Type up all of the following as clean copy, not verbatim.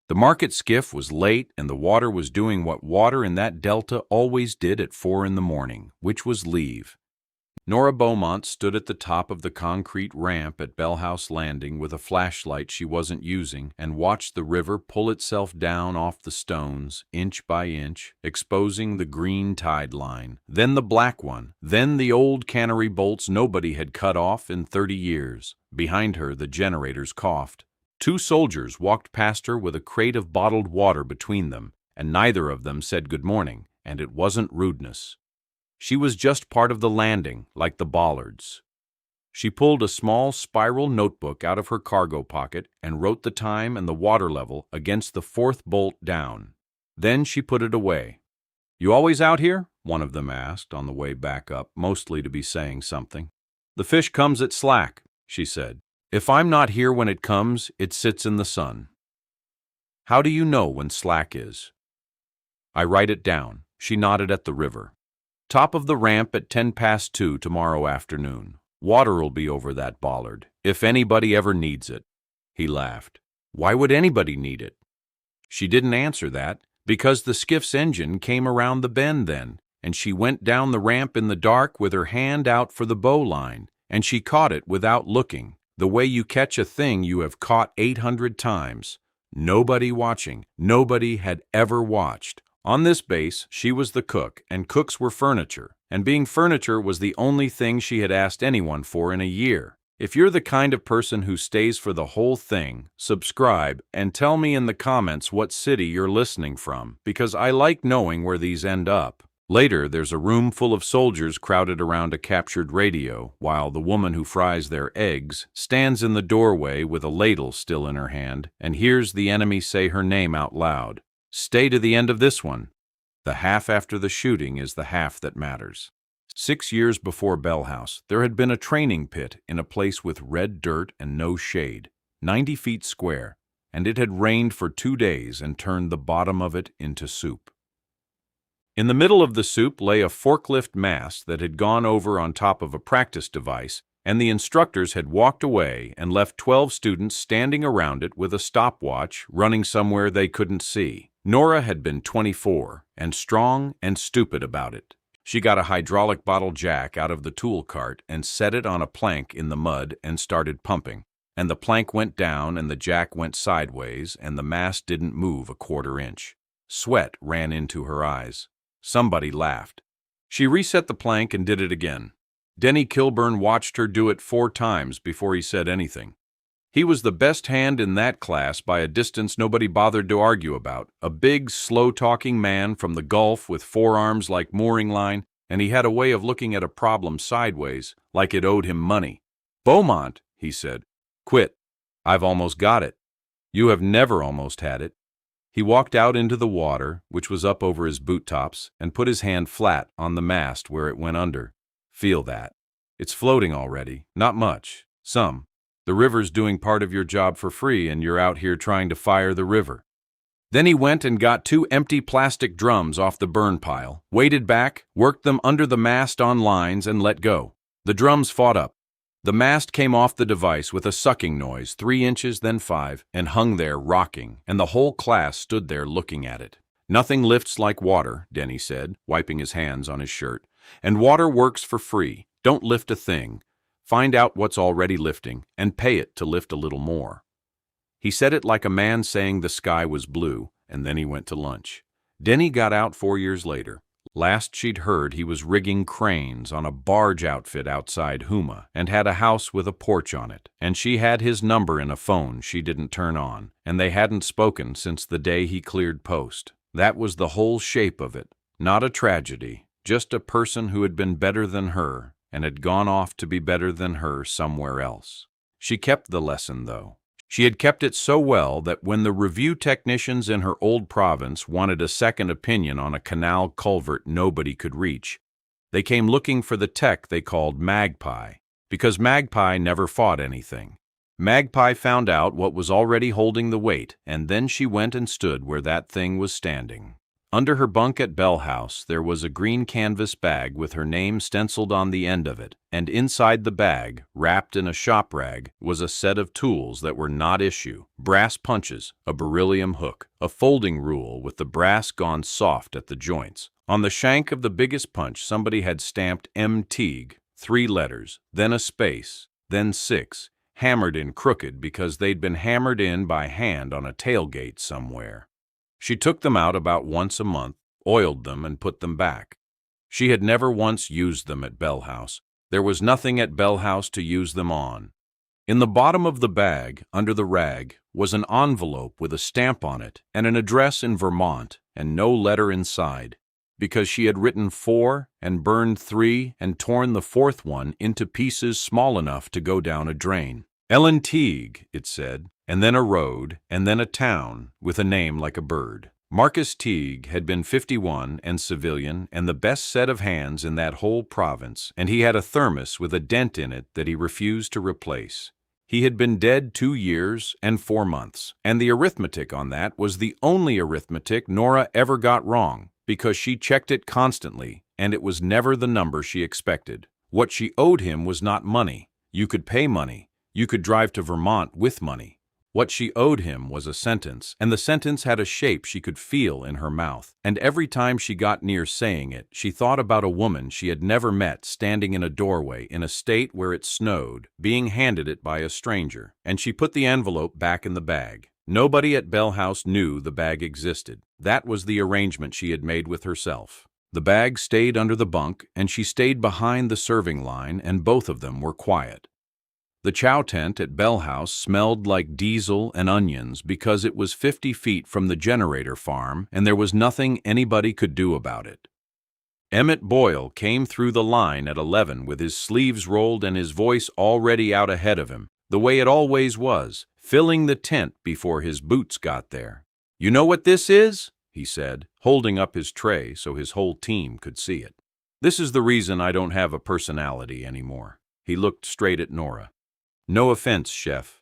The market skiff was late, and the water was doing what water in that delta always did at 4 in the morning, which was leave. Nora Beaumont stood at the top of the concrete ramp at Bell House Landing with a flashlight she wasn't using and watched the river pull itself down off the stones, inch by inch, exposing the green tide line, then the black one, then the old cannery bolts nobody had cut off in 30 years. Behind her, the generators coughed. 2 soldiers walked past her with a crate of bottled water between them, and neither of them said good morning, and it wasn't rudeness. She was just part of the landing, like the bollards. She pulled a small spiral notebook out of her cargo pocket and wrote the time and the water level against the 4th bolt down. Then she put it away. "You always out here?" one of them asked on the way back up, mostly to be saying something. "The fish comes at slack," she said. "If I'm not here when it comes, it sits in the sun." "How do you know when slack is?" "I write it down." She nodded at the river. "Top of the ramp at 2:10 tomorrow afternoon. Water'll be over that bollard, if anybody ever needs it." He laughed. "Why would anybody need it?" She didn't answer that, because the skiff's engine came around the bend then, and she went down the ramp in the dark with her hand out for the bowline, and she caught it without looking, the way you catch a thing you have caught 800 times. Nobody watching. Nobody had ever watched. On this base, she was the cook, and cooks were furniture, and being furniture was the only thing she had asked anyone for in a year. If you're the kind of person who stays for the whole thing, subscribe and tell me in the comments what city you're listening from, because I like knowing where these end up. Later, there's a room full of soldiers crowded around a captured radio, while the woman who fries their eggs stands in the doorway with a ladle still in her hand and hears the enemy say her name out loud. Stay to the end of this one. The half after the shooting is the half that matters. 6 years before Bell House, there had been a training pit in a place with red dirt and no shade, 90 feet square, and it had rained for 2 days and turned the bottom of it into soup. In the middle of the soup lay a forklift mast that had gone over on top of a practice device, and the instructors had walked away and left 12 students standing around it with a stopwatch running somewhere they couldn't see. Nora had been 24, and strong and stupid about it. She got a hydraulic bottle jack out of the tool cart and set it on a plank in the mud and started pumping. And the plank went down and the jack went sideways and the mast didn't move a 1/4 inch. Sweat ran into her eyes. Somebody laughed. She reset the plank and did it again. Denny Kilburn watched her do it 4 times before he said anything. He was the best hand in that class by a distance nobody bothered to argue about, a big, slow-talking man from the Gulf with forearms like mooring line, and he had a way of looking at a problem sideways, like it owed him money. "Beaumont," he said, "quit. I've almost got it." "You have never almost had it." He walked out into the water, which was up over his boot tops, and put his hand flat on the mast where it went under. "Feel that. It's floating already. Not much. Some. The river's doing part of your job for free, and you're out here trying to fire the river." Then he went and got 2 empty plastic drums off the burn pile, waded back, worked them under the mast on lines, and let go. The drums fought up. The mast came off the device with a sucking noise, 3 inches, then 5, and hung there rocking, and the whole class stood there looking at it. "Nothing lifts like water," Denny said, wiping his hands on his shirt. "And water works for free. Don't lift a thing. Find out what's already lifting, and pay it to lift a little more." He said it like a man saying the sky was blue, and then he went to lunch. Denny got out 4 years later. Last she'd heard, he was rigging cranes on a barge outfit outside Houma, and had a house with a porch on it, and she had his number in a phone she didn't turn on, and they hadn't spoken since the day he cleared post. That was the whole shape of it. Not a tragedy, just a person who had been better than her, and had gone off to be better than her somewhere else. She kept the lesson, though. She had kept it so well that when the review technicians in her old province wanted a second opinion on a canal culvert nobody could reach, they came looking for the tech they called Magpie, because Magpie never fought anything. Magpie found out what was already holding the weight, and then she went and stood where that thing was standing. Under her bunk at Bell House, there was a green canvas bag with her name stenciled on the end of it, and inside the bag, wrapped in a shop rag, was a set of tools that were not issue: brass punches, a beryllium hook, a folding rule with the brass gone soft at the joints. On the shank of the biggest punch, somebody had stamped M. Teague, 3 letters, then a space, then 6, hammered in crooked because they'd been hammered in by hand on a tailgate somewhere. She took them out about once a month, oiled them, and put them back. She had never once used them at Bell House. There was nothing at Bell House to use them on. In the bottom of the bag, under the rag, was an envelope with a stamp on it and an address in Vermont and no letter inside, because she had written 4 and burned 3 and torn the 4th one into pieces small enough to go down a drain. Ellen Teague, it said, and then a road, and then a town with a name like a bird. Marcus Teague had been 51 and civilian and the best set of hands in that whole province, and he had a thermos with a dent in it that he refused to replace. He had been dead 2 years and 4 months, and the arithmetic on that was the only arithmetic Nora ever got wrong, because she checked it constantly, and it was never the number she expected. What she owed him was not money. You could pay money. You could drive to Vermont with money. What she owed him was a sentence, and the sentence had a shape she could feel in her mouth. And every time she got near saying it, she thought about a woman she had never met standing in a doorway in a state where it snowed, being handed it by a stranger, and she put the envelope back in the bag. Nobody at Bell House knew the bag existed. That was the arrangement she had made with herself. The bag stayed under the bunk, and she stayed behind the serving line, and both of them were quiet. The chow tent at Bell House smelled like diesel and onions because it was 50 feet from the generator farm, and there was nothing anybody could do about it. Emmett Boyle came through the line at 11 with his sleeves rolled and his voice already out ahead of him, the way it always was, filling the tent before his boots got there. "You know what this is?" he said, holding up his tray so his whole team could see it. "This is the reason I don't have a personality anymore." He looked straight at Nora. "No offense, Chef."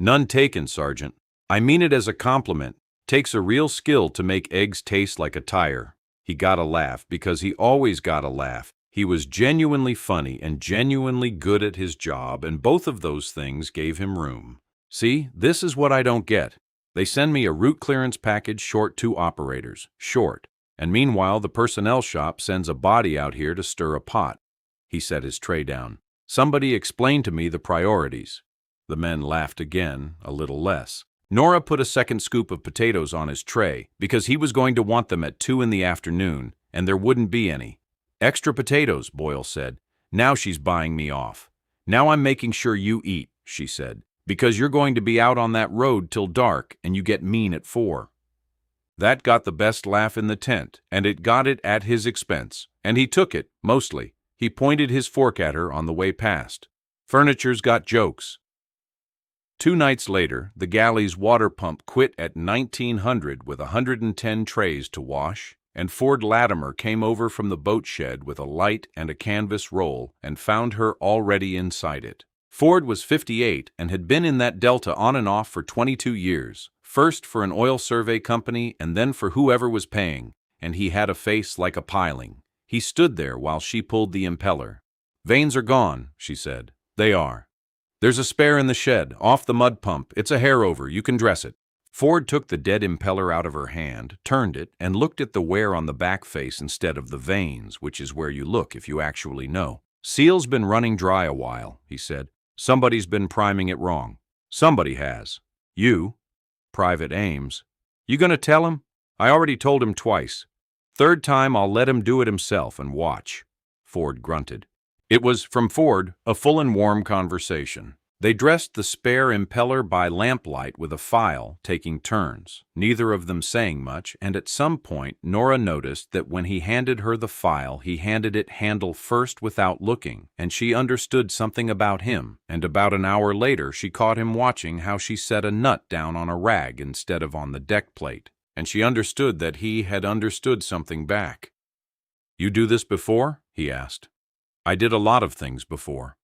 "None taken, Sergeant. I mean it as a compliment. Takes a real skill to make eggs taste like a tire." He got a laugh because he always got a laugh. He was genuinely funny and genuinely good at his job, and both of those things gave him room. "See, this is what I don't get. They send me a route clearance package short 2 operators, short, and meanwhile the personnel shop sends a body out here to stir a pot." He set his tray down. "Somebody explain to me the priorities." The men laughed again, a little less. Nora put a second scoop of potatoes on his tray because he was going to want them at 2 in the afternoon, and there wouldn't be any. "Extra potatoes," Boyle said. "Now she's buying me off. Now I'm making sure you eat," she said, "because you're going to be out on that road till dark, and you get mean at 4. That got the best laugh in the tent, and it got it at his expense, and he took it, mostly. He pointed his fork at her on the way past. "Furniture's got jokes." 2 nights later, the galley's water pump quit at 1900 with 110 trays to wash, and Ford Latimer came over from the boat shed with a light and a canvas roll and found her already inside it. Ford was 58 and had been in that delta on and off for 22 years, first for an oil survey company and then for whoever was paying, and he had a face like a piling. He stood there while she pulled the impeller. "Vanes are gone," she said. "They are. There's a spare in the shed, off the mud pump. It's a hair over. You can dress it." Ford took the dead impeller out of her hand, turned it, and looked at the wear on the back face instead of the vanes, which is where you look if you actually know. "Seal's been running dry a while," he said. "Somebody's been priming it wrong. Somebody has. You. Private Ames. You gonna tell him? I already told him twice. 3rd time I'll let him do it himself and watch." Ford grunted. It was, from Ford, a full and warm conversation. They dressed the spare impeller by lamplight with a file, taking turns, neither of them saying much, and at some point Nora noticed that when he handed her the file, he handed it handle first without looking, and she understood something about him, and about an hour later she caught him watching how she set a nut down on a rag instead of on the deck plate, and she understood that he had understood something back. "You do this before?" he asked. "I did a lot of things before."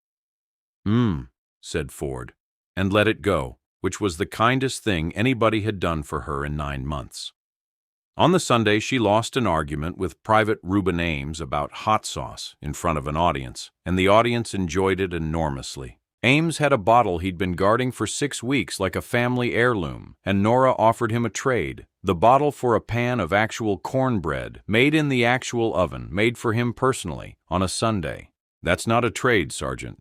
Said Ford, and let it go, which was the kindest thing anybody had done for her in 9 months. On the Sunday, she lost an argument with Private Reuben Ames about hot sauce in front of an audience, and the audience enjoyed it enormously. Ames had a bottle he'd been guarding for 6 weeks like a family heirloom, and Nora offered him a trade, the bottle for a pan of actual cornbread, made in the actual oven, made for him personally, on a Sunday. That's not a trade, Sergeant.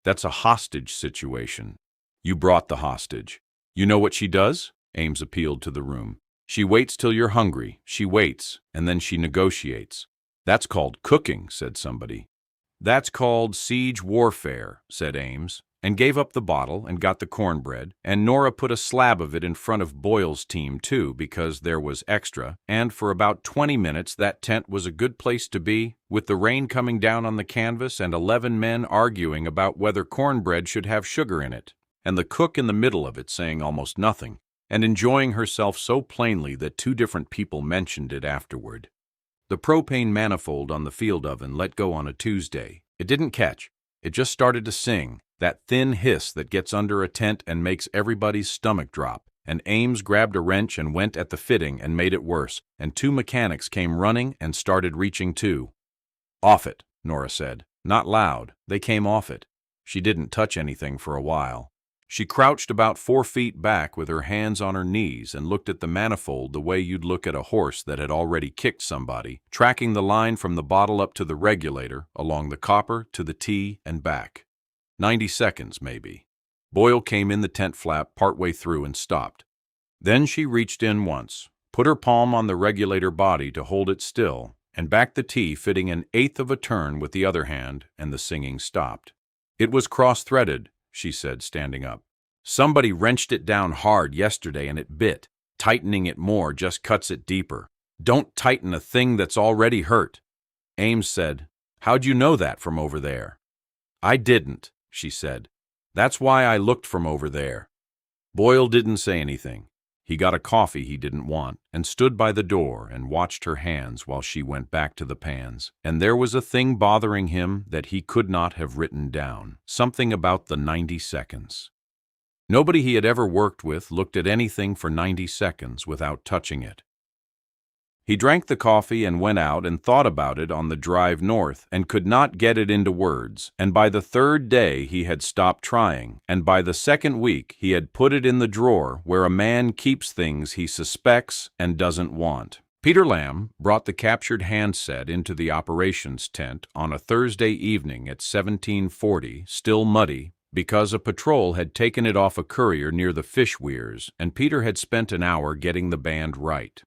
That's a hostage situation. You brought the hostage. You know what she does? Ames appealed to the room. She waits till you're hungry. She waits, and then she negotiates. That's called cooking, said somebody. That's called siege warfare, said Ames, and gave up the bottle and got the cornbread, and Nora put a slab of it in front of Boyle's team, too, because there was extra, and for about 20 minutes that tent was a good place to be, with the rain coming down on the canvas and 11 men arguing about whether cornbread should have sugar in it, and the cook in the middle of it saying almost nothing, and enjoying herself so plainly that 2 different people mentioned it afterward. The propane manifold on the field oven let go on a Tuesday. It didn't catch. It just started to sing, that thin hiss that gets under a tent and makes everybody's stomach drop. And Ames grabbed a wrench and went at the fitting and made it worse, and 2 mechanics came running and started reaching too. Off it, Nora said. Not loud. They came off it. She didn't touch anything for a while. She crouched about 4 feet back with her hands on her knees and looked at the manifold the way you'd look at a horse that had already kicked somebody, tracking the line from the bottle up to the regulator, along the copper to the T and back. 90 seconds, maybe. Boyle came in the tent flap partway through and stopped. Then she reached in once, put her palm on the regulator body to hold it still, and backed the T, fitting an 1/8 of a turn with the other hand, and the singing stopped. It was cross-threaded, she said, standing up. Somebody wrenched it down hard yesterday and it bit. Tightening it more just cuts it deeper. Don't tighten a thing that's already hurt. Ames said, How'd you know that from over there? I didn't, she said. That's why I looked from over there. Boyle didn't say anything. He got a coffee he didn't want and stood by the door and watched her hands while she went back to the pans. And there was a thing bothering him that he could not have written down, something about the 90 seconds. Nobody he had ever worked with looked at anything for 90 seconds without touching it. He drank the coffee and went out and thought about it on the drive north and could not get it into words, and by the 3rd day he had stopped trying, and by the 2nd week he had put it in the drawer where a man keeps things he suspects and doesn't want. Peter Lamb brought the captured handset into the operations tent on a Thursday evening at 1740, still muddy, because a patrol had taken it off a courier near the fish weirs, and Peter had spent an hour getting the band right.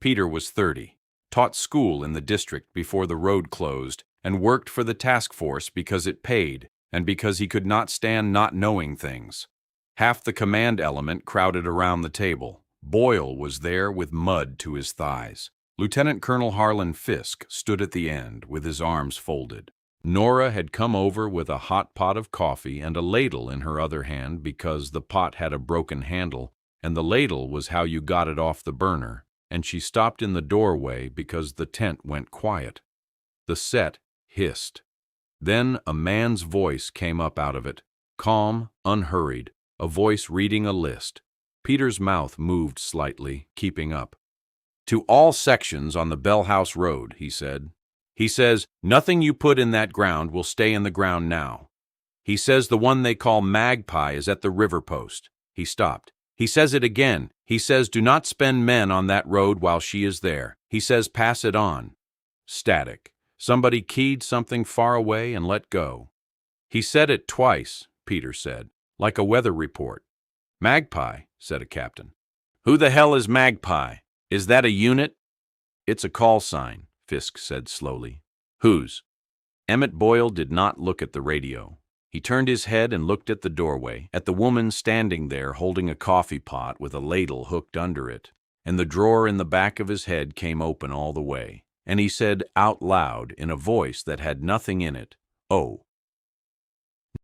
Peter was 30, taught school in the district before the road closed, and worked for the task force because it paid, and because he could not stand not knowing things. Half the command element crowded around the table. Boyle was there with mud to his thighs. Lieutenant Colonel Harlan Fisk stood at the end with his arms folded. Nora had come over with a hot pot of coffee and a ladle in her other hand because the pot had a broken handle, and the ladle was how you got it off the burner, and she stopped in the doorway because the tent went quiet. The set hissed. Then a man's voice came up out of it, calm, unhurried, a voice reading a list. Peter's mouth moved slightly, keeping up. To all sections on the Bell House Road, he said. He says, nothing you put in that ground will stay in the ground now. He says the one they call Magpie is at the river post. He stopped. He says it again. He says, do not spend men on that road while she is there. He says, pass it on. Static. Somebody keyed something far away and let go. He said it twice, Peter said, like a weather report. Magpie, said a captain. Who the hell is Magpie? Is that a unit? It's a call sign, Fisk said slowly. Whose? Emmett Boyle did not look at the radio. He turned his head and looked at the doorway, at the woman standing there holding a coffee pot with a ladle hooked under it, and the drawer in the back of his head came open all the way, and he said out loud in a voice that had nothing in it, "Oh."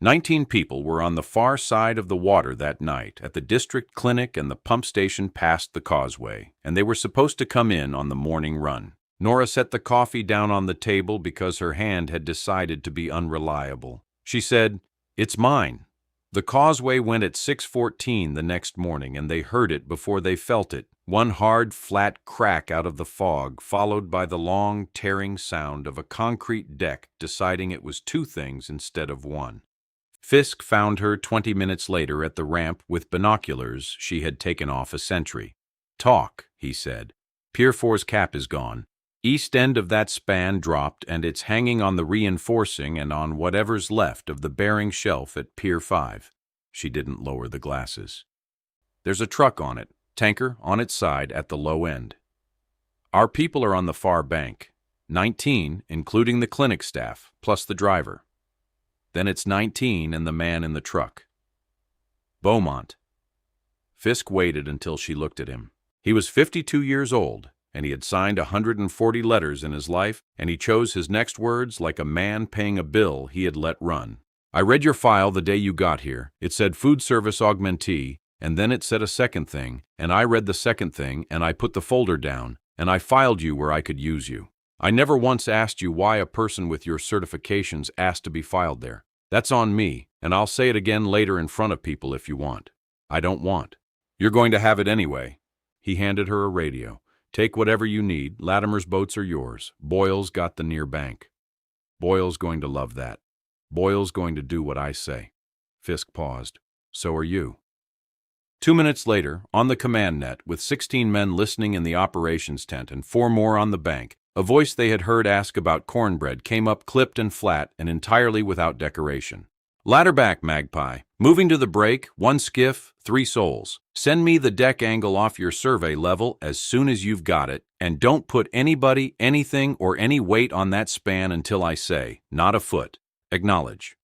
19 people were on the far side of the water that night at the district clinic and the pump station past the causeway, and they were supposed to come in on the morning run. Nora set the coffee down on the table because her hand had decided to be unreliable. She said, "It's mine." The causeway went at 6:14 the next morning, and they heard it before they felt it. One hard, flat crack out of the fog, followed by the long, tearing sound of a concrete deck deciding it was two things instead of one. Fisk found her 20 minutes later at the ramp with binoculars she had taken off a sentry. "Talk," he said. "Pier 4's cap is gone. East end of that span dropped, and it's hanging on the reinforcing and on whatever's left of the bearing shelf at Pier 5. She didn't lower the glasses. "There's a truck on it, tanker on its side at the low end. Our people are on the far bank. 19, including the clinic staff, plus the driver. Then it's 19 and the man in the truck. Beaumont." Fisk waited until she looked at him. He was 52 years old, and he had signed 140 letters in his life, and he chose his next words like a man paying a bill he had let run. "I read your file the day you got here. It said food service augmentee, and then it said a second thing, and I read the second thing, and I put the folder down, and I filed you where I could use you. I never once asked you why a person with your certifications asked to be filed there. That's on me, and I'll say it again later in front of people if you want. I don't want. You're going to have it anyway." He handed her a radio. "Take whatever you need. Latimer's boats are yours. Boyle's got the near bank. Boyle's going to love that. Boyle's going to do what I say." Fisk paused. "So are you." 2 minutes later, on the command net, with 16 men listening in the operations tent and 4 more on the bank, a voice they had heard ask about cornbread came up clipped and flat and entirely without decoration. "Ladder back, Magpie. Moving to the break, 1 skiff, 3 souls. Send me the deck angle off your survey level as soon as you've got it, and don't put anybody, anything, or any weight on that span until I say, not a foot. Acknowledge."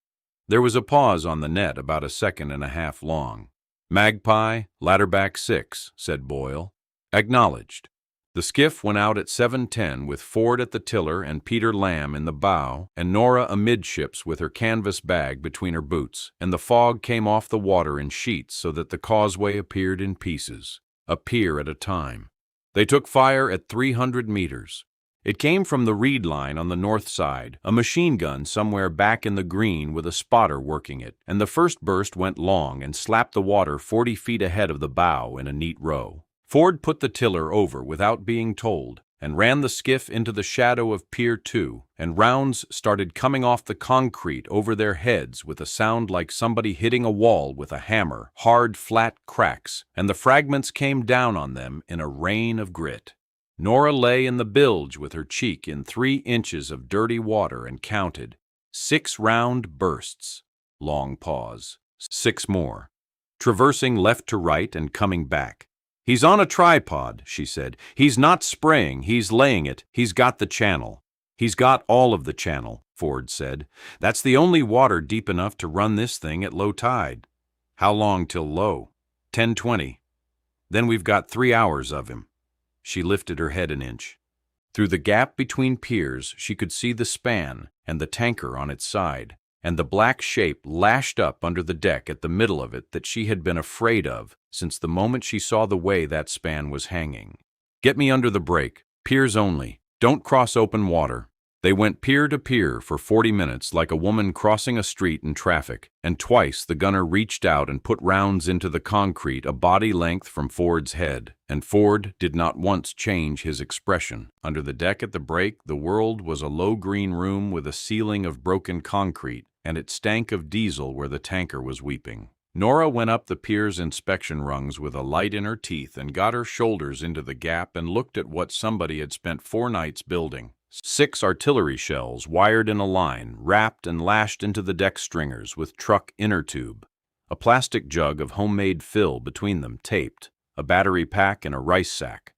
There was a pause on the net about a second and a half long. "Magpie, ladder back 6, said Boyle. "Acknowledged." The skiff went out at 7:10 with Ford at the tiller and Peter Lamb in the bow and Nora amidships with her canvas bag between her boots, and the fog came off the water in sheets so that the causeway appeared in pieces, a pier at a time. They took fire at 300 meters. It came from the reed line on the north side, a machine gun somewhere back in the green with a spotter working it, and the first burst went long and slapped the water 40 feet ahead of the bow in a neat row. Ford put the tiller over without being told and ran the skiff into the shadow of Pier 2, and rounds started coming off the concrete over their heads with a sound like somebody hitting a wall with a hammer, hard, flat cracks, and the fragments came down on them in a rain of grit. Nora lay in the bilge with her cheek in 3 inches of dirty water and counted. 6 round bursts. Long pause. 6 more. Traversing left to right and coming back. "He's on a tripod," she said. "He's not spraying, he's laying it. He's got the channel." "He's got all of the channel," Ford said. "That's the only water deep enough to run this thing at low tide." "How long till low?" 10:20. "Then we've got 3 hours of him." She lifted her head an inch. Through the gap between piers, she could see the span and the tanker on its side, and the black shape lashed up under the deck at the middle of it that she had been afraid of since the moment she saw the way that span was hanging. "Get me under the break. Piers only. Don't cross open water." They went pier to pier for 40 minutes like a woman crossing a street in traffic, and twice the gunner reached out and put rounds into the concrete a body length from Ford's head, and Ford did not once change his expression. Under the deck at the break, the world was a low green room with a ceiling of broken concrete, and it stank of diesel where the tanker was weeping. Nora went up the pier's inspection rungs with a light in her teeth and got her shoulders into the gap and looked at what somebody had spent 4 nights building. 6 artillery shells wired in a line, wrapped and lashed into the deck stringers with truck inner tube. A plastic jug of homemade fill between them taped, a battery pack and a rice sack.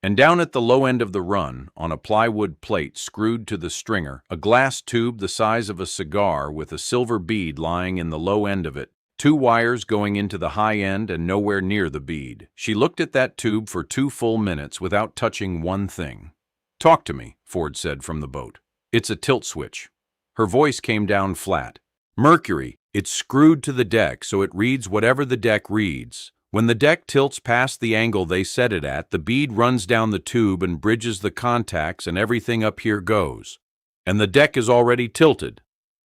And down at the low end of the run, on a plywood plate screwed to the stringer, a glass tube the size of a cigar with a silver bead lying in the low end of it, 2 wires going into the high end and nowhere near the bead. She looked at that tube for 2 full minutes without touching one thing. "Talk to me," Ford said from the boat. "It's a tilt switch." Her voice came down flat. "Mercury. It's screwed to the deck so it reads whatever the deck reads. When the deck tilts past the angle they set it at, the bead runs down the tube and bridges the contacts and everything up here goes. And the deck is already tilted.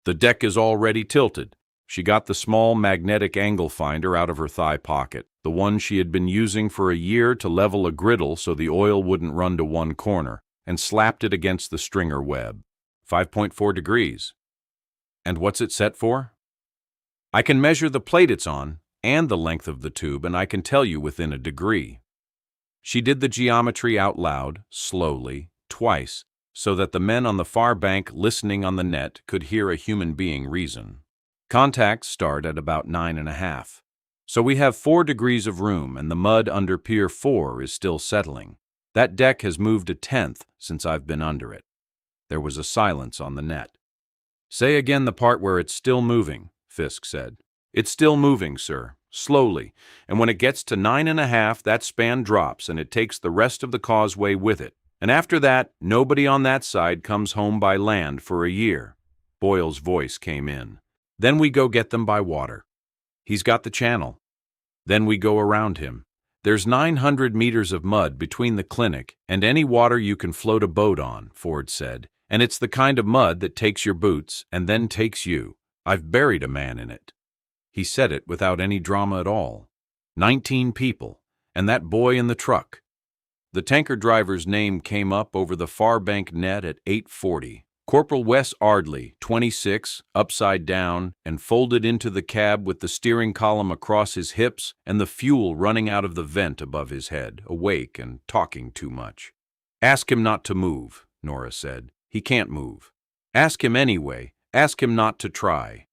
The deck is already tilted. She got the small magnetic angle finder out of her thigh pocket, the one she had been using for a year to level a griddle so the oil wouldn't run to one corner, and slapped it against the stringer web. 5.4 degrees. And what's it set for? I can measure the plate it's on and the length of the tube, and I can tell you within a degree. She did the geometry out loud, slowly, twice, so that the men on the far bank listening on the net could hear a human being reason. Contacts start at about 9.5. So we have 4 degrees of room, and the mud under Pier 4 is still settling. That deck has moved a tenth since I've been under it. There was a silence on the net. Say again the part where it's still moving, Fisk said. It's still moving, sir, slowly, and when it gets to 9.5, that span drops and it takes the rest of the causeway with it. And after that, nobody on that side comes home by land for a year. Boyle's voice came in. Then we go get them by water. He's got the channel. Then we go around him. There's 900 meters of mud between the clinic and any water you can float a boat on, Ford said, and it's the kind of mud that takes your boots and then takes you. I've buried a man in it. He said it without any drama at all. 19 people, and that boy in the truck. The tanker driver's name came up over the far bank net at 8:40. Corporal Wes Ardley, 26, upside down, and folded into the cab with the steering column across his hips and the fuel running out of the vent above his head, awake and talking too much. Ask him not to move, Nora said. He can't move. Ask him anyway. Ask him not to try.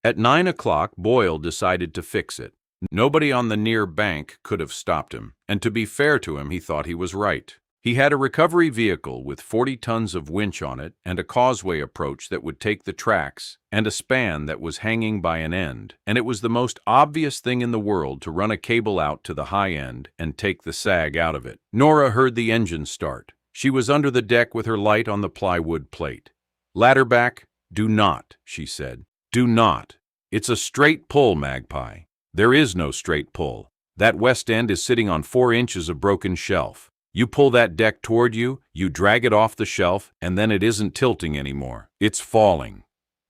At 9 o'clock, Boyle decided to fix it. Nobody on the near bank could have stopped him, and to be fair to him, he thought he was right. He had a recovery vehicle with 40 tons of winch on it and a causeway approach that would take the tracks and a span that was hanging by an end, and it was the most obvious thing in the world to run a cable out to the high end and take the sag out of it. Nora heard the engine start. She was under the deck with her light on the plywood plate. Ladder back, do not, she said. Do not. It's a straight pull, Magpie. There is no straight pull. That west end is sitting on 4 inches of broken shelf. You pull that deck toward you, you drag it off the shelf, and then it isn't tilting anymore. It's falling.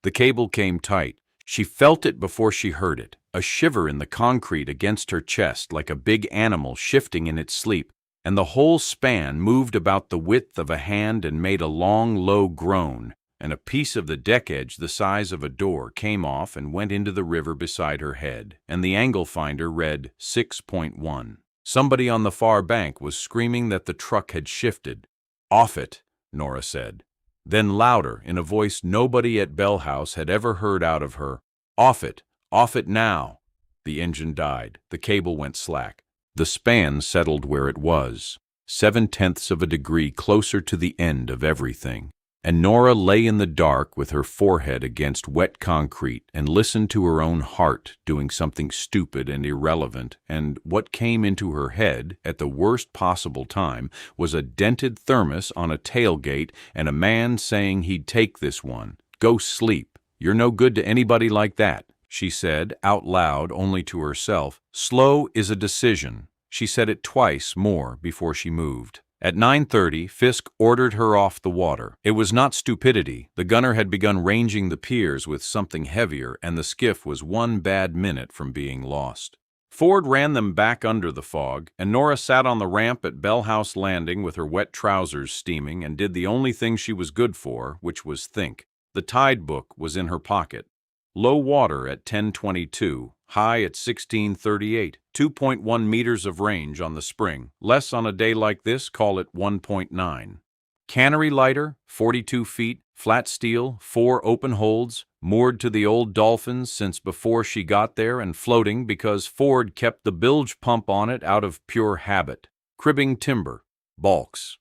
The cable came tight. She felt it before she heard it, a shiver in the concrete against her chest like a big animal shifting in its sleep, and the whole span moved about the width of a hand and made a long, low groan, and a piece of the deck edge the size of a door came off and went into the river beside her head, and the angle finder read 6.1. Somebody on the far bank was screaming that the truck had shifted. Off it, Nora said. Then louder, in a voice nobody at Bell House had ever heard out of her, off it now. The engine died. The cable went slack. The span settled where it was, 0.7 of a degree closer to the end of everything. And Nora lay in the dark with her forehead against wet concrete and listened to her own heart doing something stupid and irrelevant, and what came into her head at the worst possible time was a dented thermos on a tailgate and a man saying he'd take this one. Go sleep. You're no good to anybody like that, she said, out loud only to herself. Slow is a decision. She said it twice more before she moved. At 9:30, Fisk ordered her off the water. It was not stupidity. The gunner had begun ranging the piers with something heavier, and the skiff was 1 bad minute from being lost. Ford ran them back under the fog, and Nora sat on the ramp at Bell House Landing with her wet trousers steaming and did the only thing she was good for, which was think. The tide book was in her pocket. Low water at 10:22, high at 16:38, 2.1 meters of range on the spring. Less on a day like this, call it 1.9. Cannery lighter, 42 feet, flat steel, 4 open holds, moored to the old Dolphins since before she got there and floating because Ford kept the bilge pump on it out of pure habit. Cribbing timber, balks.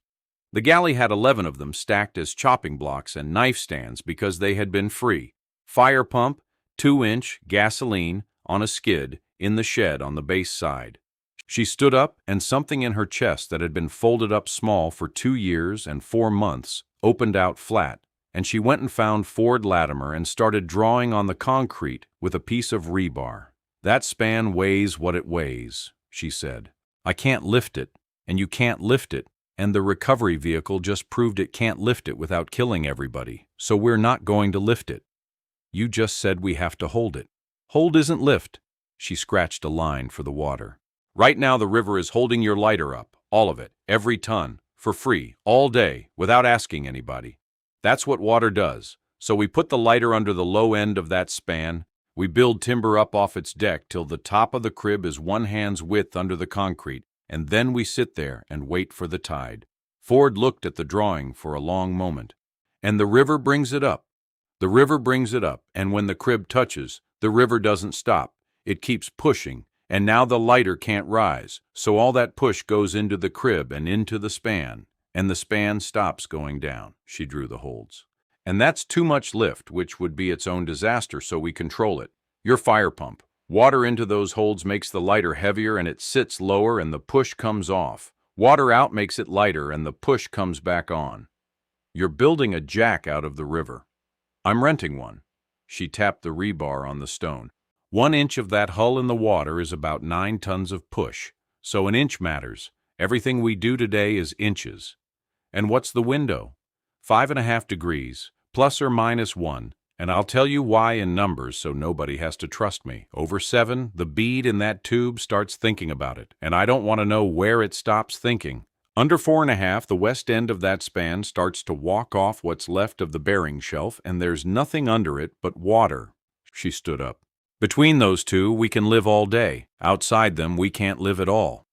The galley had 11 of them stacked as chopping blocks and knife stands because they had been free. Fire pump, 2-inch gasoline on a skid in the shed on the base side. She stood up, and something in her chest that had been folded up small for 2 years and 4 months opened out flat, and she went and found Ford Latimer and started drawing on the concrete with a piece of rebar. That span weighs what it weighs, she said. I can't lift it, and you can't lift it, and the recovery vehicle just proved it can't lift it without killing everybody, so we're not going to lift it. You just said we have to hold it. Hold isn't lift. She scratched a line for the water. Right now the river is holding your lighter up, all of it, every ton, for free, all day, without asking anybody. That's what water does. So we put the lighter under the low end of that span. We build timber up off its deck till the top of the crib is 1 hand's width under the concrete, and then we sit there and wait for the tide. Ford looked at the drawing for a long moment. And the river brings it up. The river brings it up, and when the crib touches, the river doesn't stop. It keeps pushing, and now the lighter can't rise, so all that push goes into the crib and into the span, and the span stops going down. She drew the holds. And that's too much lift, which would be its own disaster, so we control it. Your fire pump. Water into those holds makes the lighter heavier and it sits lower and the push comes off. Water out makes it lighter and the push comes back on. You're building a jack out of the river. I'm renting one. She tapped the rebar on the stone. 1 inch of that hull in the water is about 9 tons of push, so an inch matters. Everything we do today is inches. And what's the window? 5.5 degrees, plus or minus 1, and I'll tell you why in numbers so nobody has to trust me. Over 7, the bead in that tube starts thinking about it, and I don't want to know where it stops thinking. Under 4.5, the west end of that span starts to walk off what's left of the bearing shelf, and there's nothing under it but water. She stood up. Between those two, we can live all day. Outside them, we can't live at all.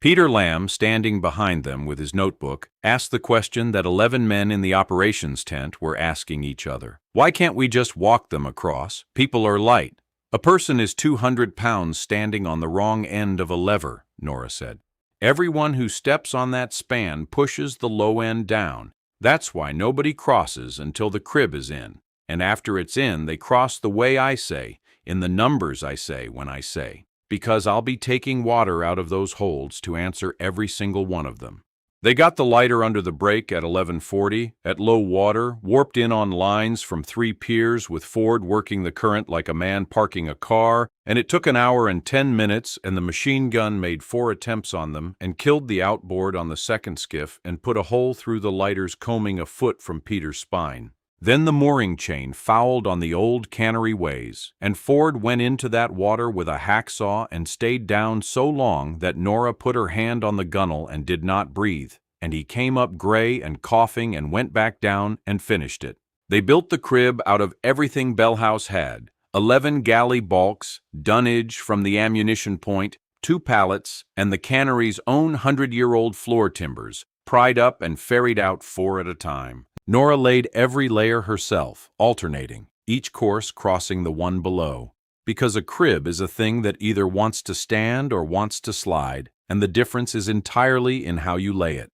Peter Lamb, standing behind them with his notebook, asked the question that 11 men in the operations tent were asking each other. Why can't we just walk them across? People are light. A person is 200 pounds standing on the wrong end of a lever, Nora said. Everyone who steps on that span pushes the low end down. That's why nobody crosses until the crib is in. And after it's in, they cross the way I say, in the numbers I say when I say. Because I'll be taking water out of those holds to answer every single one of them. They got the lighter under the break at 11:40, at low water, warped in on lines from 3 piers with Ford working the current like a man parking a car, and it took 1 hour and 10 minutes, and the machine gun made 4 attempts on them and killed the outboard on the second skiff and put a hole through the lighter's combing a foot from Peter's spine. Then the mooring chain fouled on the old cannery ways, and Ford went into that water with a hacksaw and stayed down so long that Nora put her hand on the gunwale and did not breathe, and he came up gray and coughing and went back down and finished it. They built the crib out of everything Bell House had, 11 galley balks, dunnage from the ammunition point, 2 pallets, and the cannery's own 100-year-old floor timbers, pried up and ferried out 4 at a time. Nora laid every layer herself, alternating, each course crossing the one below, because a crib is a thing that either wants to stand or wants to slide, and the difference is entirely in how you lay it.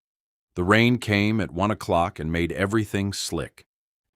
The rain came at 1 o'clock and made everything slick.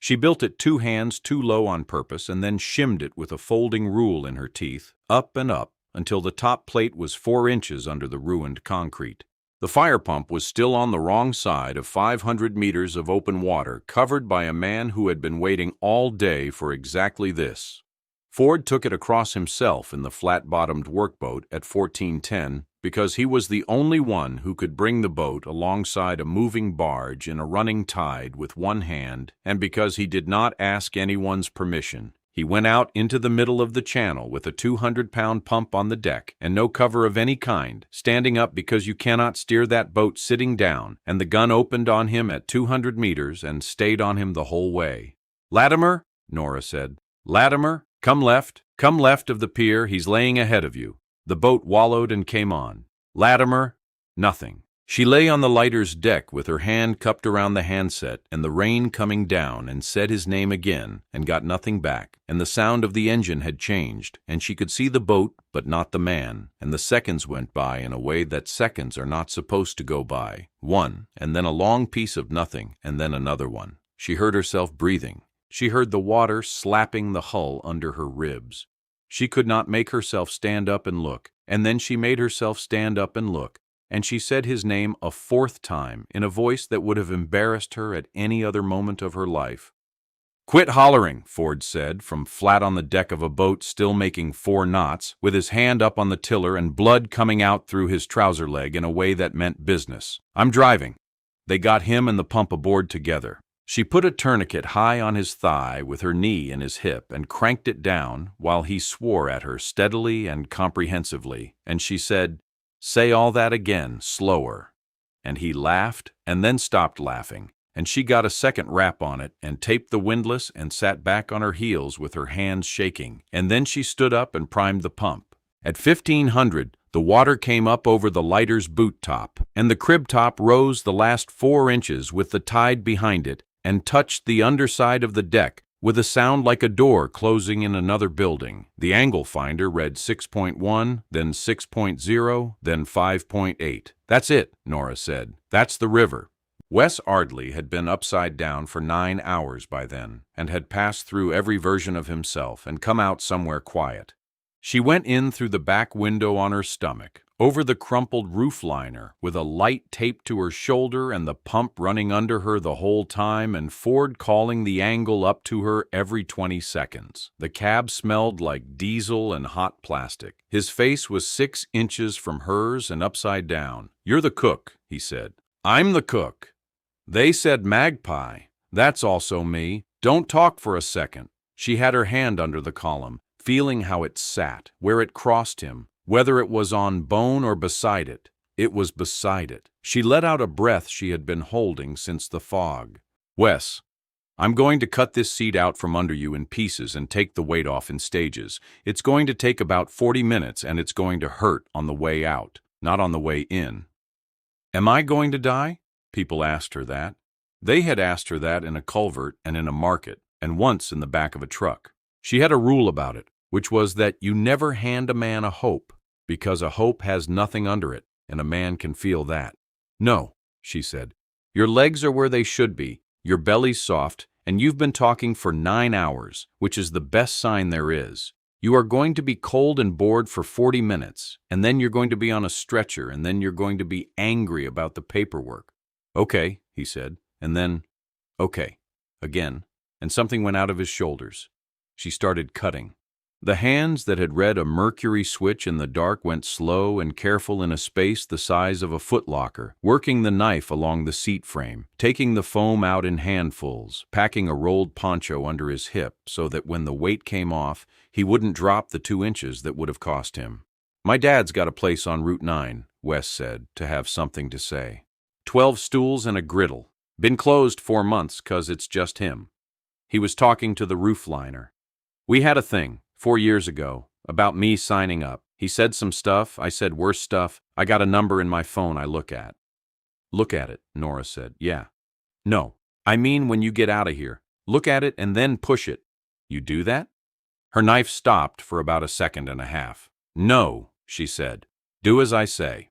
She built it 2 hands too low on purpose and then shimmed it with a folding rule in her teeth, up and up, until the top plate was 4 inches under the ruined concrete. The fire pump was still on the wrong side of 500 meters of open water, covered by a man who had been waiting all day for exactly this. Ford took it across himself in the flat-bottomed workboat at 1410 because he was the only one who could bring the boat alongside a moving barge in a running tide with one hand, and because he did not ask anyone's permission. He went out into the middle of the channel with a 200-pound pump on the deck and no cover of any kind, standing up because you cannot steer that boat sitting down, and the gun opened on him at 200 meters and stayed on him the whole way. "Latimer," Nora said. "Latimer, come left of the pier, he's laying ahead of you." The boat wallowed and came on. "Latimer," nothing. She lay on the lighter's deck with her hand cupped around the handset and the rain coming down, and said his name again and got nothing back, and the sound of the engine had changed, and she could see the boat but not the man, and the seconds went by in a way that seconds are not supposed to go by. One, and then a long piece of nothing, and then another one. She heard herself breathing. She heard the water slapping the hull under her ribs. She could not make herself stand up and look, and then she made herself stand up and look, and she said his name a 4th time in a voice that would have embarrassed her at any other moment of her life. "Quit hollering," Ford said, from flat on the deck of a boat still making 4 knots, with his hand up on the tiller and blood coming out through his trouser leg in a way that meant business. "I'm driving." They got him and the pump aboard together. She put a tourniquet high on his thigh with her knee in his hip and cranked it down while he swore at her steadily and comprehensively, and she said, "Say all that again, slower." And he laughed and then stopped laughing, and she got a second rap on it and taped the windlass and sat back on her heels with her hands shaking, and then she stood up and primed the pump. At 1500, the water came up over the lighter's boot top, and the crib top rose the last 4 inches with the tide behind it and touched the underside of the deck with a sound like a door closing in another building. The angle finder read 6.1, then 6.0, then 5.8. "That's it," Nora said. "That's the river." Wes Ardley had been upside down for 9 hours by then, and had passed through every version of himself and come out somewhere quiet. She went in through the back window on her stomach, over the crumpled roof liner, with a light taped to her shoulder and the pump running under her the whole time and Ford calling the angle up to her every 20 seconds. The cab smelled like diesel and hot plastic. His face was 6 inches from hers and upside down. "You're the cook," he said. "I'm the cook." "They said magpie. That's also me. Don't talk for a second." She had her hand under the column, feeling how it sat, where it crossed him, whether it was on bone or beside it. It was beside it. She let out a breath she had been holding since the fog. "Wes, I'm going to cut this seat out from under you in pieces and take the weight off in stages. It's going to take about 40 minutes and it's going to hurt on the way out, not on the way in." Am I going to die? People asked her that. They had asked her that in a culvert and in a market, and once in the back of a truck. She had a rule about it, which was that you never hand a man a hope, because a hope has nothing under it, and a man can feel that. "No," she said. "Your legs are where they should be, your belly's soft, and you've been talking for 9 hours, which is the best sign there is. You are going to be cold and bored for 40 minutes, and then you're going to be on a stretcher, and then you're going to be angry about the paperwork." "Okay," he said, and then, "Okay," again, and something went out of his shoulders. She started cutting. The hands that had read a mercury switch in the dark went slow and careful in a space the size of a footlocker, working the knife along the seat frame, taking the foam out in handfuls, packing a rolled poncho under his hip so that when the weight came off, he wouldn't drop the 2 inches that would have cost him. "My dad's got a place on Route 9, Wes said, to have something to say. 12 stools and a griddle. Been closed 4 months 'cause it's just him." He was talking to the roof liner. "We had a thing 4 years ago, about me signing up. He said some stuff, I said worse stuff. I got a number in my phone I look at." "Look at it," Nora said. "Yeah." "No, I mean when you get out of here. Look at it and then push it." "You do that?" Her knife stopped for about a second and a half. "No," she said. "Do as I say."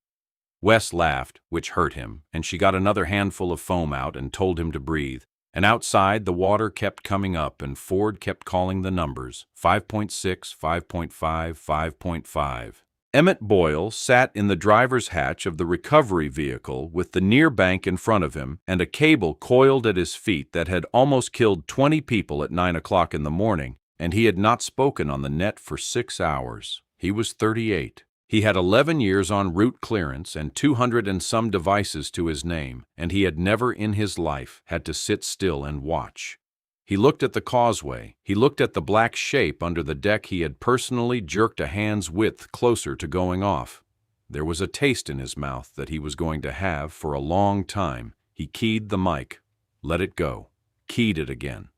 Wes laughed, which hurt him, and she got another handful of foam out and told him to breathe. And outside, the water kept coming up, and Ford kept calling the numbers, 5.6, 5.5, 5.5. Emmett Boyle sat in the driver's hatch of the recovery vehicle with the near bank in front of him and a cable coiled at his feet that had almost killed 20 people at 9 o'clock in the morning, and he had not spoken on the net for 6 hours. He was 38. He had 11 years on route clearance and 200 and some devices to his name, and he had never in his life had to sit still and watch. He looked at the causeway. He looked at the black shape under the deck he had personally jerked a hand's width closer to going off. There was a taste in his mouth that he was going to have for a long time. He keyed the mic. Let it go. Keyed it again.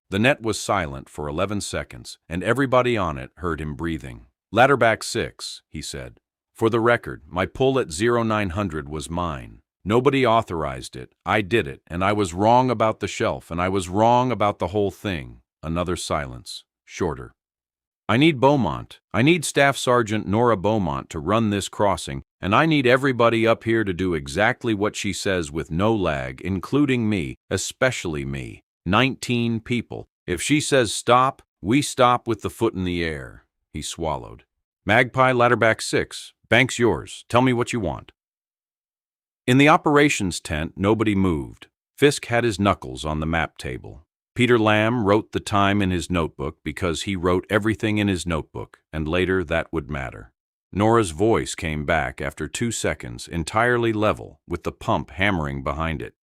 The net was silent for 11 seconds, and everybody on it heard him breathing. "Ladderback 6, he said. "For the record, my pull at 0900 was mine. Nobody authorized it. I did it, and I was wrong about the shelf, and I was wrong about the whole thing." Another silence, shorter. "I need Beaumont. I need Staff Sergeant Nora Beaumont to run this crossing, and I need everybody up here to do exactly what she says with no lag, including me, especially me. 19 people. If she says stop, we stop with the foot in the air." He swallowed. "Magpie, Ladderback 6. Bank's yours. Tell me what you want." In the operations tent, nobody moved. Fisk had his knuckles on the map table. Peter Lamb wrote the time in his notebook because he wrote everything in his notebook, and later that would matter. Nora's voice came back after 2 seconds, entirely level, with the pump hammering behind it.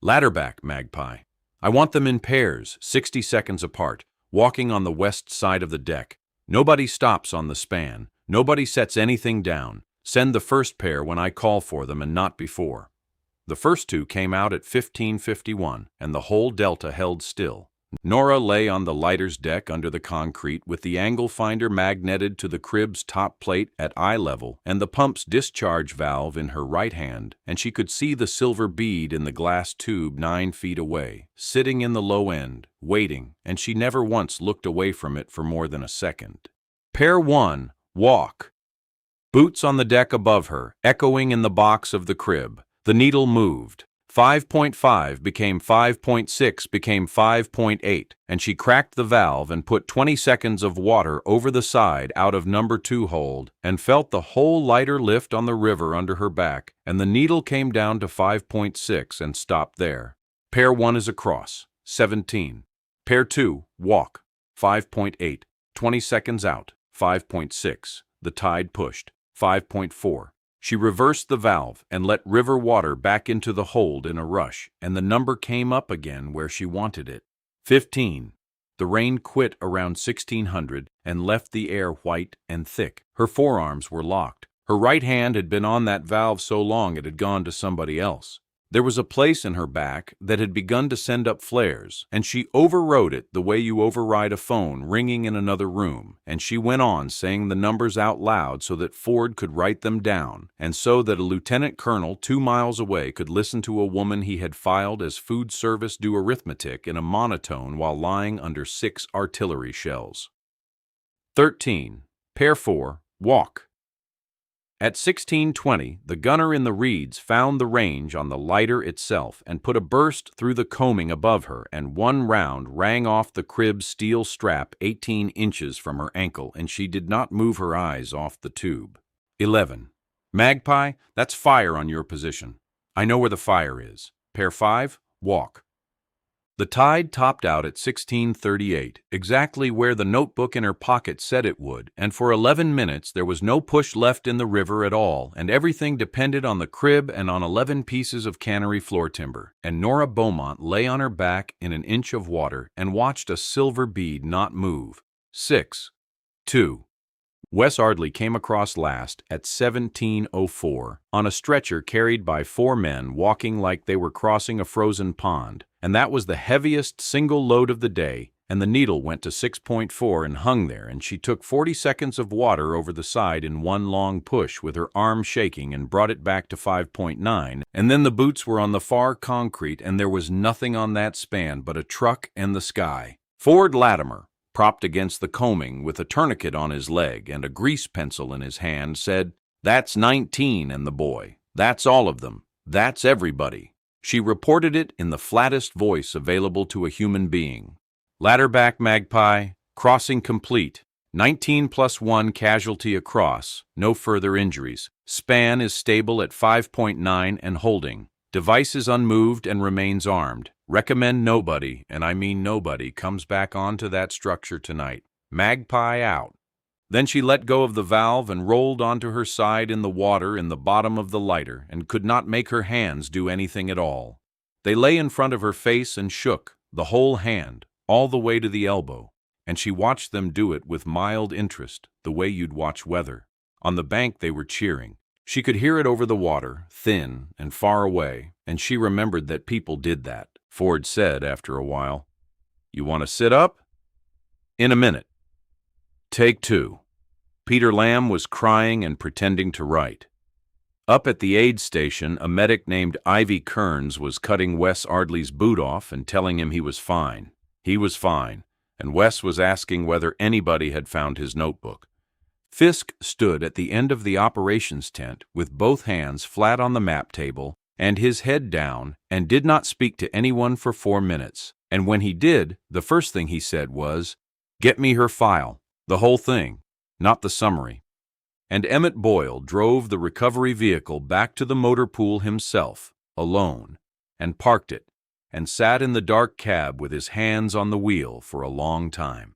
Ladderback, Magpie. I want them in pairs, 60 seconds apart, walking on the west side of the deck. Nobody stops on the span. Nobody sets anything down. Send the first pair when I call for them and not before. The first two came out at 15:51, and the whole delta held still. Nora lay on the lighter's deck under the concrete with the angle finder magneted to the crib's top plate at eye level and the pump's discharge valve in her right hand, and she could see the silver bead in the glass tube 9 feet away, sitting in the low end, waiting, and she never once looked away from it for more than a second. Pair 1, walk. Boots on the deck above her, echoing in the box of the crib. The needle moved. 5.5 became 5.6 became 5.8, and she cracked the valve and put 20 seconds of water over the side out of number 2 hold and felt the whole lighter lift on the river under her back, and the needle came down to 5.6 and stopped there. Pair 1 is across. 17. Pair 2, walk. 5.8. 20 seconds out. 5.6. The tide pushed. 5.4. She reversed the valve and let river water back into the hold in a rush, and the number came up again where she wanted it. 15. The rain quit around 1600 and left the air white and thick. Her forearms were locked. Her right hand had been on that valve so long it had gone to somebody else. There was a place in her back that had begun to send up flares, and she overrode it the way you override a phone ringing in another room, and she went on saying the numbers out loud so that Ford could write them down, and so that a lieutenant colonel 2 miles away could listen to a woman he had filed as food service do arithmetic in a monotone while lying under 6 artillery shells. 13. Pair 4, walk. At 16:20, the gunner in the reeds found the range on the lighter itself and put a burst through the coaming above her, and one round rang off the crib's steel strap 18 inches from her ankle, and she did not move her eyes off the tube. 11. Magpie, that's fire on your position. I know where the fire is. Pair 5, walk. The tide topped out at 16:38, exactly where the notebook in her pocket said it would, and for 11 minutes there was no push left in the river at all, and everything depended on the crib and on 11 pieces of cannery floor timber, and Nora Beaumont lay on her back in an inch of water and watched a silver bead not move. 6. 2. Wes Ardley came across last at 17:04 on a stretcher carried by 4 men walking like they were crossing a frozen pond, and that was the heaviest single load of the day, and the needle went to 6.4 and hung there, and she took 40 seconds of water over the side in one long push with her arm shaking and brought it back to 5.9, and then the boots were on the far concrete and there was nothing on that span but a truck and the sky. Ford Latimer, propped against the coaming with a tourniquet on his leg and a grease pencil in his hand, said, "That's 19 and the boy. That's all of them. That's everybody." She reported it in the flattest voice available to a human being. Ladderback, Magpie, crossing complete. 19 plus 1 casualty across. No further injuries. Span is stable at 5.9 and holding. Device is unmoved and remains armed. Recommend nobody, and I mean nobody, comes back onto that structure tonight. Magpie out. Then she let go of the valve and rolled onto her side in the water in the bottom of the lighter and could not make her hands do anything at all. They lay in front of her face and shook, the whole hand, all the way to the elbow, and she watched them do it with mild interest, the way you'd watch weather. On the bank they were cheering. She could hear it over the water, thin and far away, and she remembered that people did that. Ford said after a while, "You want to sit up?" "In a minute." Take 2. Peter Lamb was crying and pretending to write. Up at the aid station, a medic named Ivy Kearns was cutting Wes Ardley's boot off and telling him he was fine. He was fine, and Wes was asking whether anybody had found his notebook. Fisk stood at the end of the operations tent with both hands flat on the map table and his head down, and did not speak to anyone for 4 minutes. And when he did, the first thing he said was, "Get me her file, the whole thing, not the summary." And Emmett Boyle drove the recovery vehicle back to the motor pool himself, alone, and parked it, and sat in the dark cab with his hands on the wheel for a long time.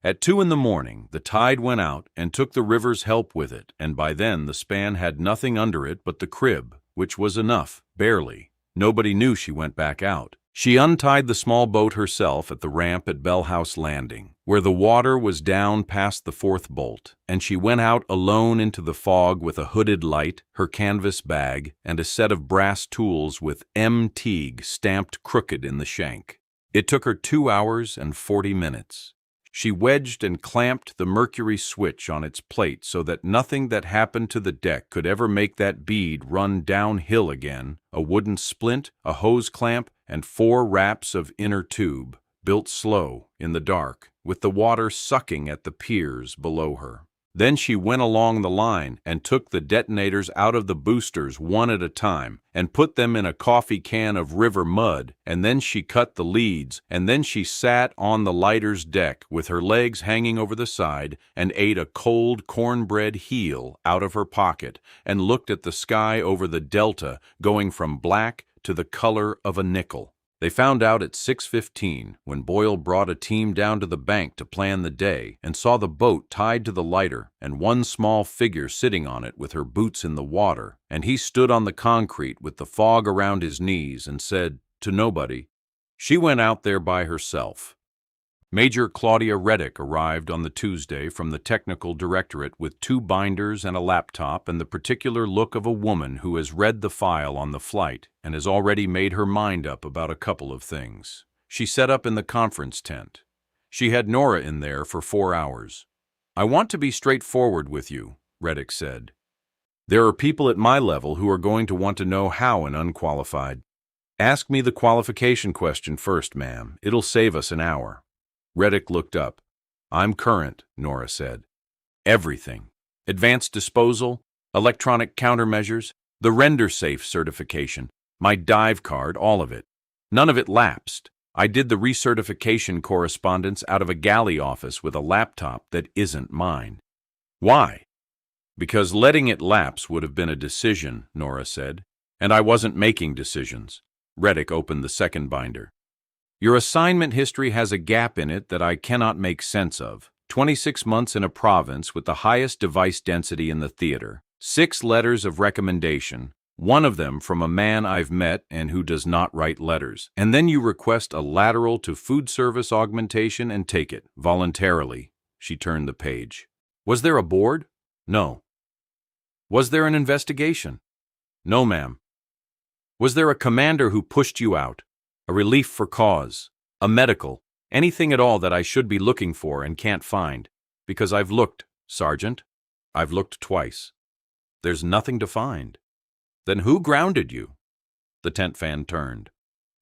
At 2 in the morning, the tide went out and took the river's help with it, and by then the span had nothing under it but the crib, which was enough, barely. Nobody knew she went back out. She untied the small boat herself at the ramp at Bell House Landing, where the water was down past the fourth bolt, and she went out alone into the fog with a hooded light, her canvas bag, and a set of brass tools with M. Teague stamped crooked in the shank. It took her 2 hours and 40 minutes. She wedged and clamped the mercury switch on its plate so that nothing that happened to the deck could ever make that bead run downhill again, a wooden splint, a hose clamp, and 4 wraps of inner tube, built slow, in the dark, with the water sucking at the piers below her. Then she went along the line and took the detonators out of the boosters one at a time and put them in a coffee can of river mud, and then she cut the leads, and then she sat on the lighter's deck with her legs hanging over the side and ate a cold cornbread heel out of her pocket and looked at the sky over the delta going from black to the color of a nickel. They found out at 6:15 when Boyle brought a team down to the bank to plan the day and saw the boat tied to the lighter and one small figure sitting on it with her boots in the water, and he stood on the concrete with the fog around his knees and said to nobody, "She went out there by herself." Major Claudia Reddick arrived on the Tuesday from the Technical Directorate with 2 binders and a laptop and the particular look of a woman who has read the file on the flight and has already made her mind up about a couple of things. She set up in the conference tent. She had Nora in there for 4 hours. "I want to be straightforward with you," Reddick said. "There are people at my level who are going to want to know how an unqualified. Ask me the qualification question first, ma'am. It'll save us an hour." Reddick looked up. "I'm current," Nora said. "Everything. Advanced disposal, electronic countermeasures, the render safe certification, my dive card, all of it. None of it lapsed. I did the recertification correspondence out of a galley office with a laptop that isn't mine." "Why?" "Because letting it lapse would have been a decision," Nora said, "and I wasn't making decisions." Reddick opened the second binder. "Your assignment history has a gap in it that I cannot make sense of. 26 months in a province with the highest device density in the theater. 6 letters of recommendation, one of them from a man I've met and who does not write letters. And then you request a lateral to food service augmentation and take it, voluntarily." She turned the page. "Was there a board?" "No." "Was there an investigation?" "No, ma'am." "Was there a commander who pushed you out? A relief for cause, a medical, anything at all that I should be looking for and can't find? Because I've looked, Sergeant. I've looked twice. There's nothing to find." "Then who grounded you?" The tent fan turned.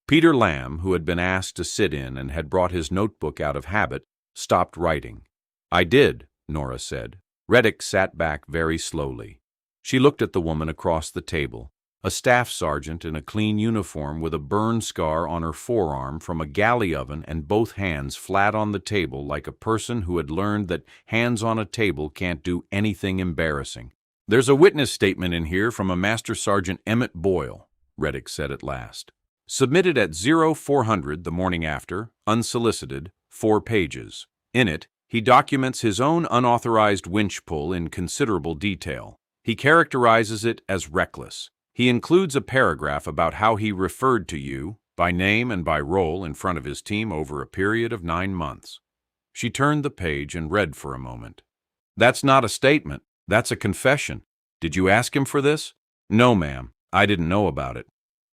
Peter Lamb, who had been asked to sit in and had brought his notebook out of habit, stopped writing. "I did," Nora said. Reddick sat back very slowly. She looked at the woman across the table. A staff sergeant in a clean uniform with a burn scar on her forearm from a galley oven and both hands flat on the table like a person who had learned that hands on a table can't do anything embarrassing. "There's a witness statement in here from a Master Sergeant Emmett Boyle," Reddick said at last. "Submitted at 0400 the morning after, unsolicited, 4 pages. In it, he documents his own unauthorized winch pull in considerable detail. He characterizes it as reckless. He includes a paragraph about how he referred to you, by name and by role, in front of his team over a period of 9 months. She turned the page and read for a moment. "That's not a statement. That's a confession. Did you ask him for this?" "No, ma'am. I didn't know about it."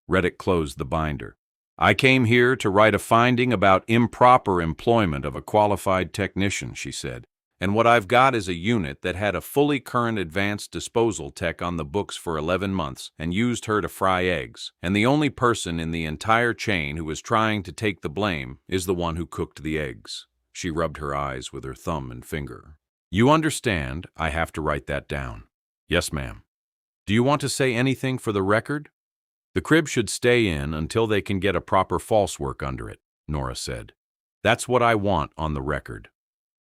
Reddick closed the binder. "I came here to write a finding about improper employment of a qualified technician," she said. "And what I've got is a unit that had a fully current advanced disposal tech on the books for 11 months and used her to fry eggs. And the only person in the entire chain who is trying to take the blame is the one who cooked the eggs." She rubbed her eyes with her thumb and finger. "You understand, I have to write that down." "Yes, ma'am." "Do you want to say anything for the record?" "The crib should stay in until they can get a proper false work under it," Nora said. "That's what I want on the record."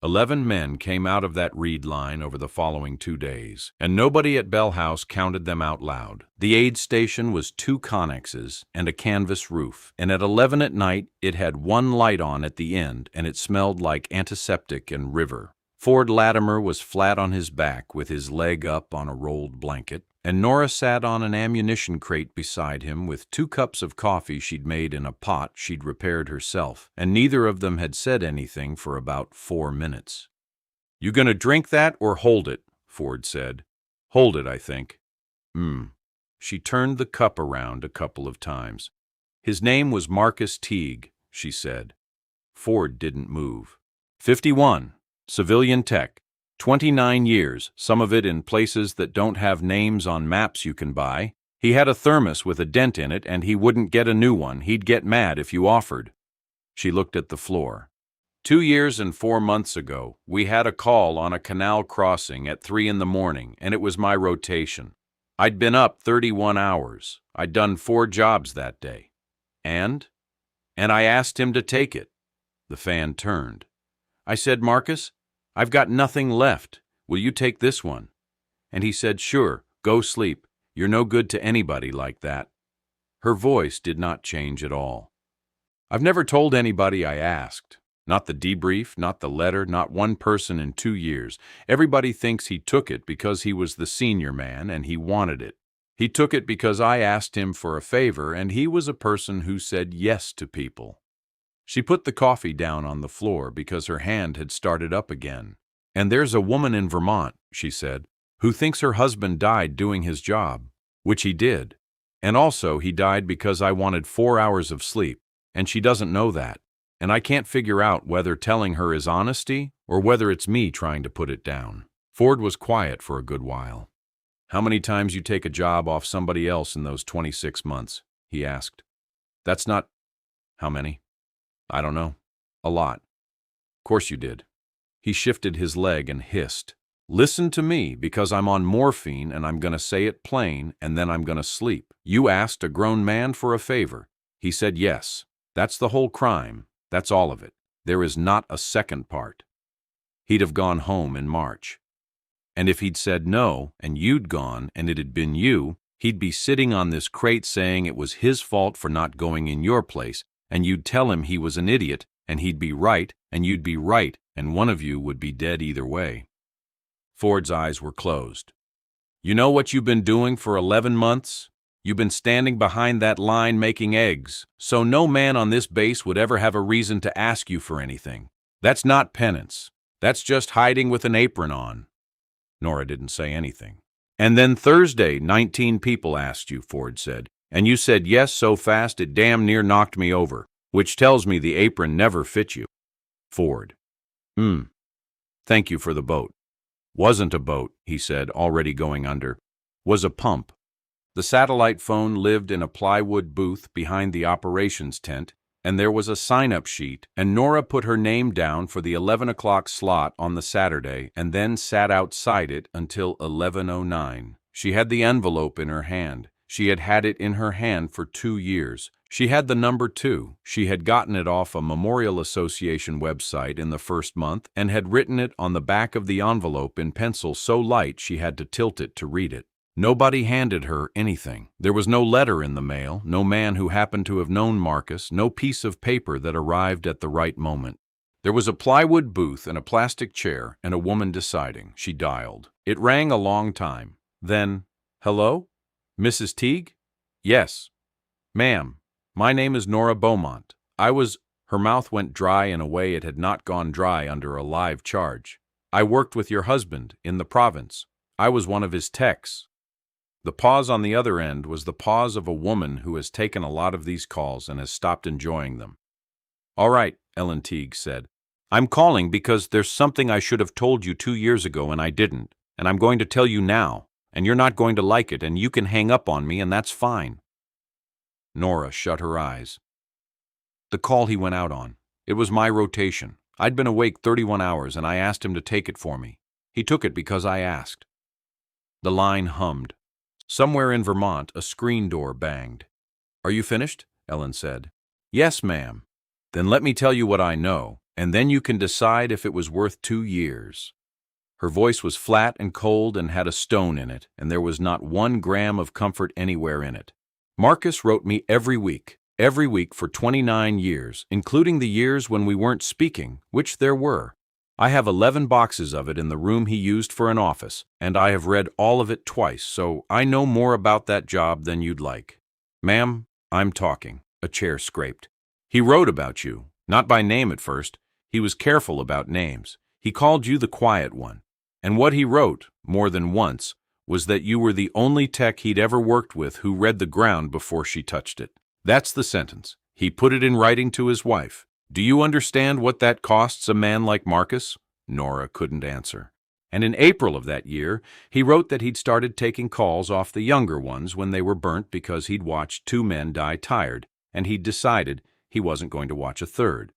11 men came out of that reed line over the following 2 days, and nobody at Bell House counted them out loud. The aid station was 2 connexes and a canvas roof, and at 11 at night it had 1 light on at the end, and it smelled like antiseptic and river. Ford Latimer was flat on his back with his leg up on a rolled blanket. and Nora sat on an ammunition crate beside him with 2 cups of coffee she'd made in a pot she'd repaired herself, and neither of them had said anything for about 4 minutes. "You gonna drink that or hold it?" Ford said. "Hold it, I think." She turned the cup around a couple of times. "His name was Marcus Teague," she said. Ford didn't move. 51, civilian tech, 29 years, some of it in places that don't have names on maps you can buy. He had a thermos with a dent in it, and he wouldn't get a new one. He'd get mad if you offered. She looked at the floor. 2 years and 4 months ago, we had a call on a canal crossing at 3 in the morning, and it was my rotation. I'd been up 31 hours. I'd done 4 jobs that day. And I asked him to take it. The fan turned. I said, "Marcus, I've got nothing left. Will you take this one?" And he said, "Sure, go sleep. You're no good to anybody like that." Her voice did not change at all. "I've never told anybody I asked. Not the debrief, not the letter, not one person in 2 years. Everybody thinks he took it because he was the senior man and he wanted it. He took it because I asked him for a favor, and he was a person who said yes to people." She put the coffee down on the floor because her hand had started up again. "And there's a woman in Vermont," she said, "who thinks her husband died doing his job, which he did. And also he died because I wanted 4 hours of sleep, and she doesn't know that. And I can't figure out whether telling her is honesty or whether it's me trying to put it down." Ford was quiet for a good while. "How many times you take a job off somebody else in those 26 months?" he asked. "That's not—" "How many?" "I don't know. A lot." "Course you did." He shifted his leg and hissed. "Listen to me, because I'm on morphine and I'm going to say it plain, and then I'm going to sleep. You asked a grown man for a favor. He said yes. That's the whole crime. That's all of it. There is not a second part. He'd have gone home in March. And if he'd said no, and you'd gone, and it had been you, he'd be sitting on this crate saying it was his fault for not going in your place, and you'd tell him he was an idiot, and he'd be right, and you'd be right, and one of you would be dead either way." Ford's eyes were closed. "You know what you've been doing for 11 months? You've been standing behind that line making eggs, so no man on this base would ever have a reason to ask you for anything. That's not penance. That's just hiding with an apron on." Nora didn't say anything. "And then Thursday, 19 people asked you," Ford said, "and you said yes so fast it damn near knocked me over, which tells me the apron never fit you." Ford. Thank you for the boat." "Wasn't a boat," he said, already going under. "Was a pump." The satellite phone lived in a plywood booth behind the operations tent, and there was a sign-up sheet, and Nora put her name down for the 11 o'clock slot on the Saturday and then sat outside it until 11:09. She had the envelope in her hand. She had had it in her hand for 2 years. She had the number too. She had gotten it off a Memorial Association website in the first month and had written it on the back of the envelope in pencil so light she had to tilt it to read it. Nobody handed her anything. There was no letter in the mail, no man who happened to have known Marcus, no piece of paper that arrived at the right moment. There was a plywood booth and a plastic chair and a woman deciding. She dialed. It rang a long time. Then, "Hello? Mrs. Teague?" "Yes." "Ma'am, my name is Nora Beaumont. I was—" Her mouth went dry in a way it had not gone dry under a live charge. "I worked with your husband in the province. I was one of his techs." The pause on the other end was the pause of a woman who has taken a lot of these calls and has stopped enjoying them. "All right," Ellen Teague said. "I'm calling because there's something I should have told you 2 years ago and I didn't, and I'm going to tell you now, and you're not going to like it, and you can hang up on me, and that's fine." Nora shut her eyes. "The call he went out on. It was my rotation. I'd been awake 31 hours, and I asked him to take it for me. He took it because I asked." The line hummed. Somewhere in Vermont, a screen door banged. "Are you finished?" Ellen said. "Yes, ma'am." "Then let me tell you what I know, and then you can decide if it was worth 2 years. Her voice was flat and cold and had a stone in it, and there was not 1 gram of comfort anywhere in it. "Marcus wrote me every week for 29 years, including the years when we weren't speaking, which there were. I have 11 boxes of it in the room he used for an office, and I have read all of it twice, so I know more about that job than you'd like. Ma'am, I'm talking. A chair scraped. He wrote about you, not by name at first. He was careful about names. He called you the quiet one. And what he wrote, more than once, was that you were the only tech he'd ever worked with who read the ground before she touched it. That's the sentence. He put it in writing to his wife. Do you understand what that costs a man like Marcus? Nora couldn't answer. And in April of that year, he wrote that he'd started taking calls off the younger ones when they were burnt because he'd watched 2 men die tired, and he'd decided he wasn't going to watch a third.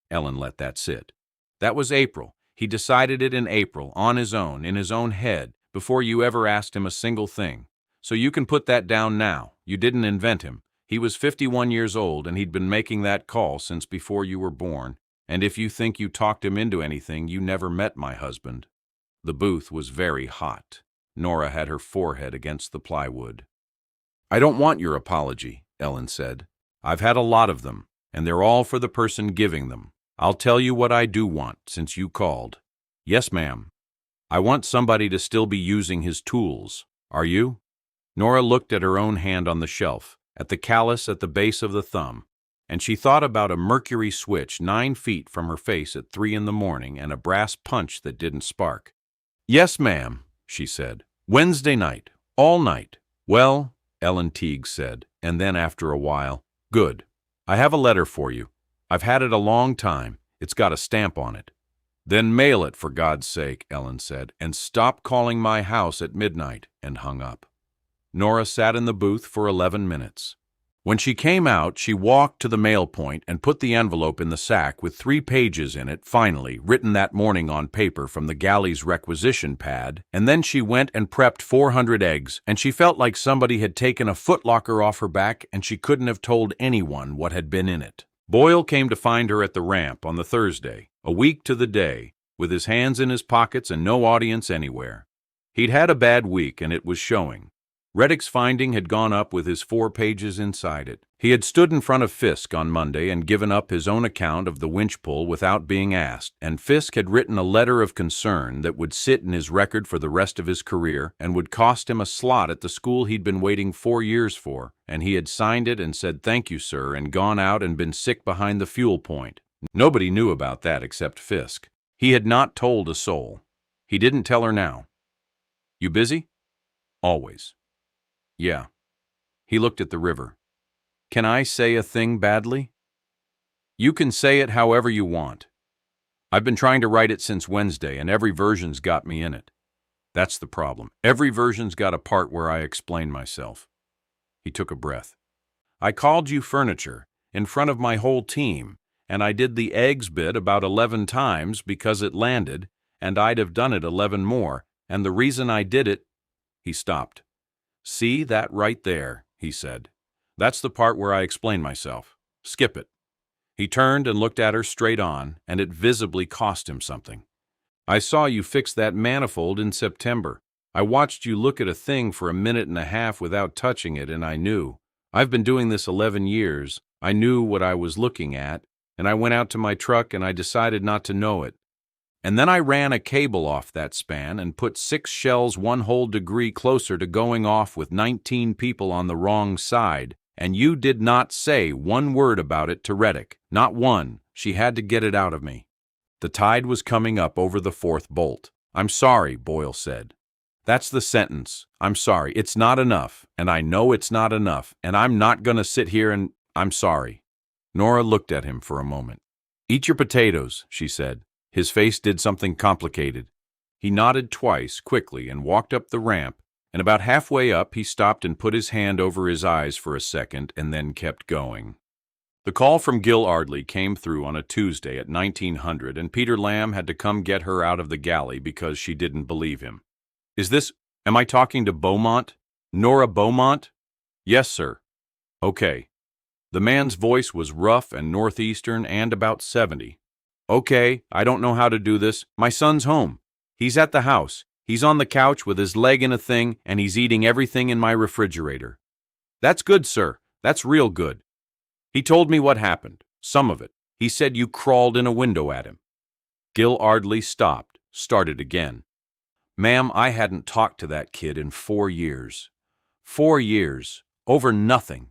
Ellen let that sit. That was April. He decided it in April, on his own, in his own head, before you ever asked him a single thing. So you can put that down now. You didn't invent him. He was 51 years old, and he'd been making that call since before you were born. And if you think you talked him into anything, you never met my husband. The booth was very hot. Nora had her forehead against the plywood. I don't want your apology, Ellen said. I've had a lot of them, and they're all for the person giving them. I'll tell you what I do want, since you called. Yes, ma'am. I want somebody to still be using his tools. Are you? Nora looked at her own hand on the shelf, at the callus at the base of the thumb, and she thought about a mercury switch 9 feet from her face at 3 in the morning and a brass punch that didn't spark. Yes, ma'am, she said. Wednesday night. All night. Well, Ellen Teague said, and then after a while, good. I have a letter for you. I've had it a long time. It's got a stamp on it. Then mail it, for God's sake, Ellen said, and stop calling my house at midnight, and hung up. Nora sat in the booth for 11 minutes. When she came out, she walked to the mail point and put the envelope in the sack with 3 pages in it, finally, written that morning on paper from the galley's requisition pad, and then she went and prepped 400 eggs, and she felt like somebody had taken a footlocker off her back and she couldn't have told anyone what had been in it. Boyle came to find her at the ramp on the Thursday, a week to the day, with his hands in his pockets and no audience anywhere. He'd had a bad week, and it was showing. Reddick's finding had gone up with his 4 pages inside it. He had stood in front of Fisk on Monday and given up his own account of the winch pull without being asked, and Fisk had written a letter of concern that would sit in his record for the rest of his career and would cost him a slot at the school he'd been waiting 4 years for, and he had signed it and said thank you, sir, and gone out and been sick behind the fuel point. Nobody knew about that except Fisk. He had not told a soul. He didn't tell her now. You busy? Always. Yeah. He looked at the river. Can I say a thing badly? You can say it however you want. I've been trying to write it since Wednesday, and every version's got me in it. That's the problem. Every version's got a part where I explain myself. He took a breath. I called you furniture in front of my whole team, and I did the eggs bit about 11 times because it landed, and I'd have done it 11 more, and the reason I did it... He stopped. See that right there, he said. That's the part where I explain myself. Skip it. He turned and looked at her straight on, and it visibly cost him something. I saw you fix that manifold in September. I watched you look at a thing for a minute and a half without touching it, and I knew. I've been doing this 11 years. I knew what I was looking at, and I went out to my truck and I decided not to know it. And then I ran a cable off that span and put 6 shells 1 whole degree closer to going off with 19 people on the wrong side, and you did not say 1 word about it to Reddick. Not one. She had to get it out of me. The tide was coming up over the 4th bolt. I'm sorry, Boyle said. That's the sentence. I'm sorry. It's not enough, and I know it's not enough, and I'm not going to sit here and... I'm sorry. Nora looked at him for a moment. Eat your potatoes, she said. His face did something complicated. He nodded twice, quickly, and walked up the ramp, and about halfway up he stopped and put his hand over his eyes for a second and then kept going. The call from Gil Ardley came through on a Tuesday at 1900, and Peter Lamb had to come get her out of the galley because she didn't believe him. Am I talking to Beaumont? Nora Beaumont? Yes, sir. Okay. The man's voice was rough and northeastern and about 70. Okay, I don't know how to do this. My son's home. He's at the house. He's on the couch with his leg in a thing, and he's eating everything in my refrigerator. That's good, sir. That's real good. He told me what happened. Some of it. He said you crawled in a window at him. Gil Ardley stopped, started again. Ma'am, I hadn't talked to that kid in 4 years. 4 years. Over nothing.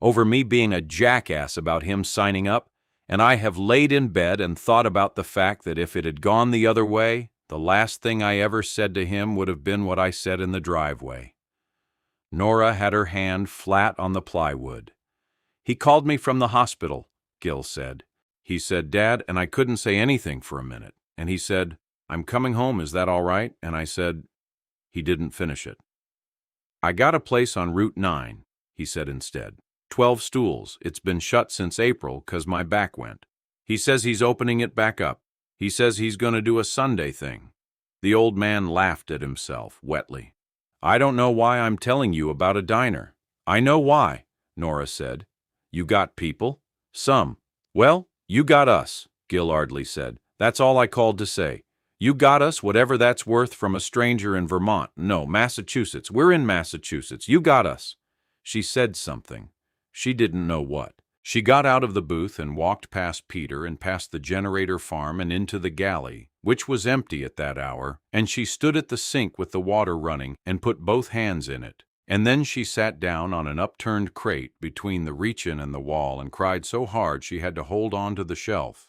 Over me being a jackass about him signing up, and I have laid in bed and thought about the fact that if it had gone the other way, the last thing I ever said to him would have been what I said in the driveway. Nora had her hand flat on the plywood. He called me from the hospital, Gil said. He said, Dad, and I couldn't say anything for a minute. And he said, I'm coming home, is that all right? And I said, he didn't finish it. I got a place on Route 9, he said instead. 12 stools. It's been shut since April 'cause my back went. He says he's opening it back up. He says he's going to do a Sunday thing. The old man laughed at himself, wetly. I don't know why I'm telling you about a diner. I know why, Nora said. You got people? Some. Well, you got us, Gil Ardley said. That's all I called to say. You got us, whatever that's worth, from a stranger in Vermont. No, Massachusetts. We're in Massachusetts. You got us. She said something. She didn't know what. She got out of the booth and walked past Peter and past the generator farm and into the galley, which was empty at that hour, and she stood at the sink with the water running and put both hands in it. And then she sat down on an upturned crate between the reach-in and the wall and cried so hard she had to hold on to the shelf.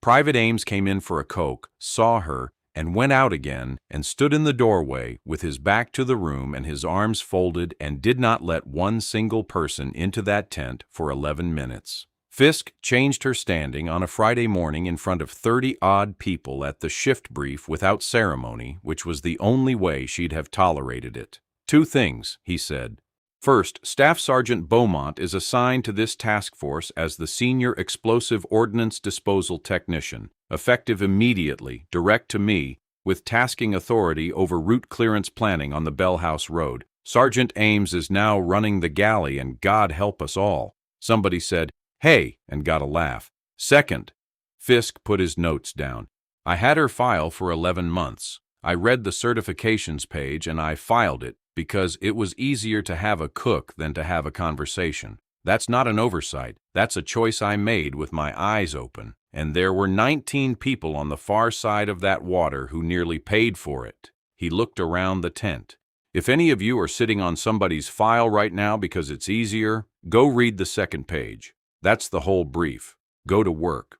Private Ames came in for a Coke, saw her, and went out again and stood in the doorway with his back to the room and his arms folded and did not let one single person into that tent for 11 minutes. Fisk changed her standing on a Friday morning in front of 30-odd people at the shift brief without ceremony, which was the only way she'd have tolerated it. 2 things, he said. First, Staff Sergeant Beaumont is assigned to this task force as the Senior Explosive Ordnance Disposal Technician, effective immediately, direct to me, with tasking authority over route clearance planning on the Bell House Road. Sergeant Ames is now running the galley, and God help us all. Somebody said, hey, and got a laugh. Second, Fisk put his notes down. I had her file for 11 months. I read the certifications page and I filed it because it was easier to have a cook than to have a conversation. That's not an oversight. That's a choice I made with my eyes open. And there were 19 people on the far side of that water who nearly paid for it. He looked around the tent. If any of you are sitting on somebody's file right now because it's easier, go read the second page. That's the whole brief. Go to work.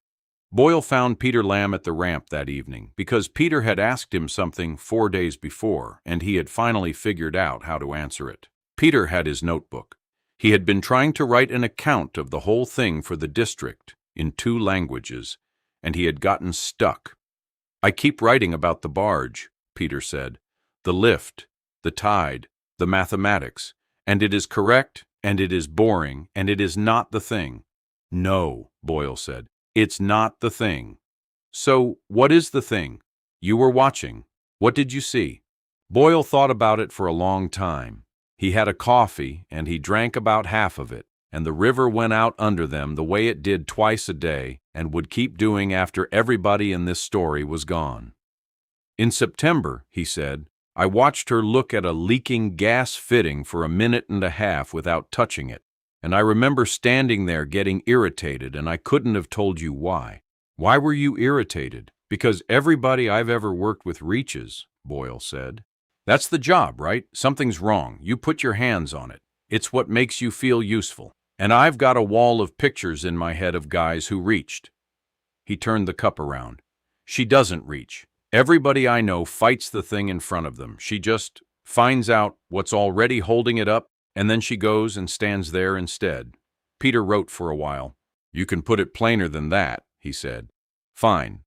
Boyle found Peter Lamb at the ramp that evening because Peter had asked him something 4 days before, and he had finally figured out how to answer it. Peter had his notebook. He had been trying to write an account of the whole thing for the district in 2 languages, and he had gotten stuck. I keep writing about the barge, Peter said, the lift, the tide, the mathematics, and it is correct, and it is boring, and it is not the thing. No, Boyle said. It's not the thing. So, what is the thing? You were watching. What did you see? Boyle thought about it for a long time. He had a coffee, and he drank about half of it, and the river went out under them the way it did twice a day, and would keep doing after everybody in this story was gone. In September, he said, I watched her look at a leaking gas fitting for a minute and a half without touching it. And I remember standing there getting irritated, and I couldn't have told you why. Why were you irritated? Because everybody I've ever worked with reaches, Boyle said. That's the job, right? Something's wrong. You put your hands on it. It's what makes you feel useful. And I've got a wall of pictures in my head of guys who reached. He turned the cup around. She doesn't reach. Everybody I know fights the thing in front of them. She just finds out what's already holding it up, and then she goes and stands there instead. Peter wrote for a while. You can put it plainer than that, he said. Fine.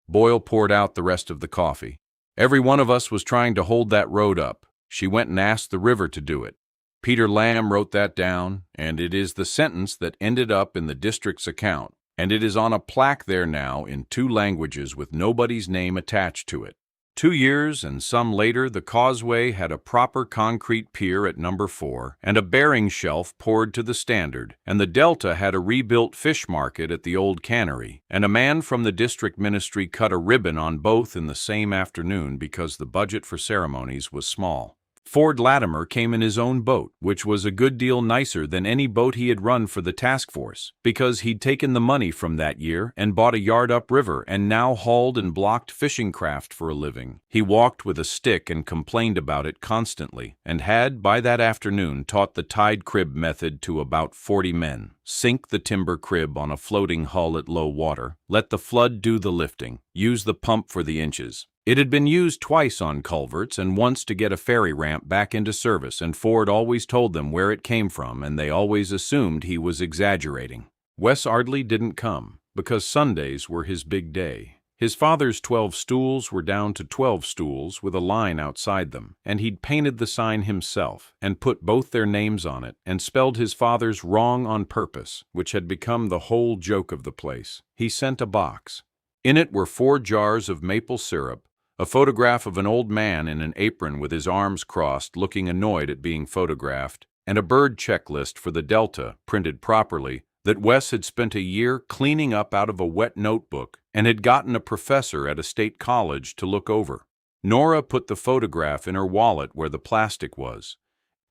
Boyle poured out the rest of the coffee. Every one of us was trying to hold that road up. She went and asked the river to do it. Peter Lamb wrote that down, and it is the sentence that ended up in the district's account, and it is on a plaque there now in 2 languages with nobody's name attached to it. 2 years and some later, the causeway had a proper concrete pier at number 4 and a bearing shelf poured to the standard, and the Delta had a rebuilt fish market at the old cannery, and a man from the district ministry cut a ribbon on both in the same afternoon because the budget for ceremonies was small. Ford Latimer came in his own boat, which was a good deal nicer than any boat he had run for the task force, because he'd taken the money from that year and bought a yard upriver and now hauled and blocked fishing craft for a living. He walked with a stick and complained about it constantly, and had, by that afternoon, taught the tide crib method to about 40 men. Sink the timber crib on a floating hull at low water, let the flood do the lifting, use the pump for the inches. It had been used twice on culverts and once to get a ferry ramp back into service, and Ford always told them where it came from, and they always assumed he was exaggerating. Wes Ardley didn't come, because Sundays were his big day. His father's 12 stools were down to 12 stools with a line outside them, and he'd painted the sign himself and put both their names on it and spelled his father's wrong on purpose, which had become the whole joke of the place. He sent a box. In it were 4 jars of maple syrup, a photograph of an old man in an apron with his arms crossed looking annoyed at being photographed, and a bird checklist for the Delta, printed properly, that Wes had spent a year cleaning up out of a wet notebook and had gotten a professor at a state college to look over. Nora put the photograph in her wallet where the plastic was.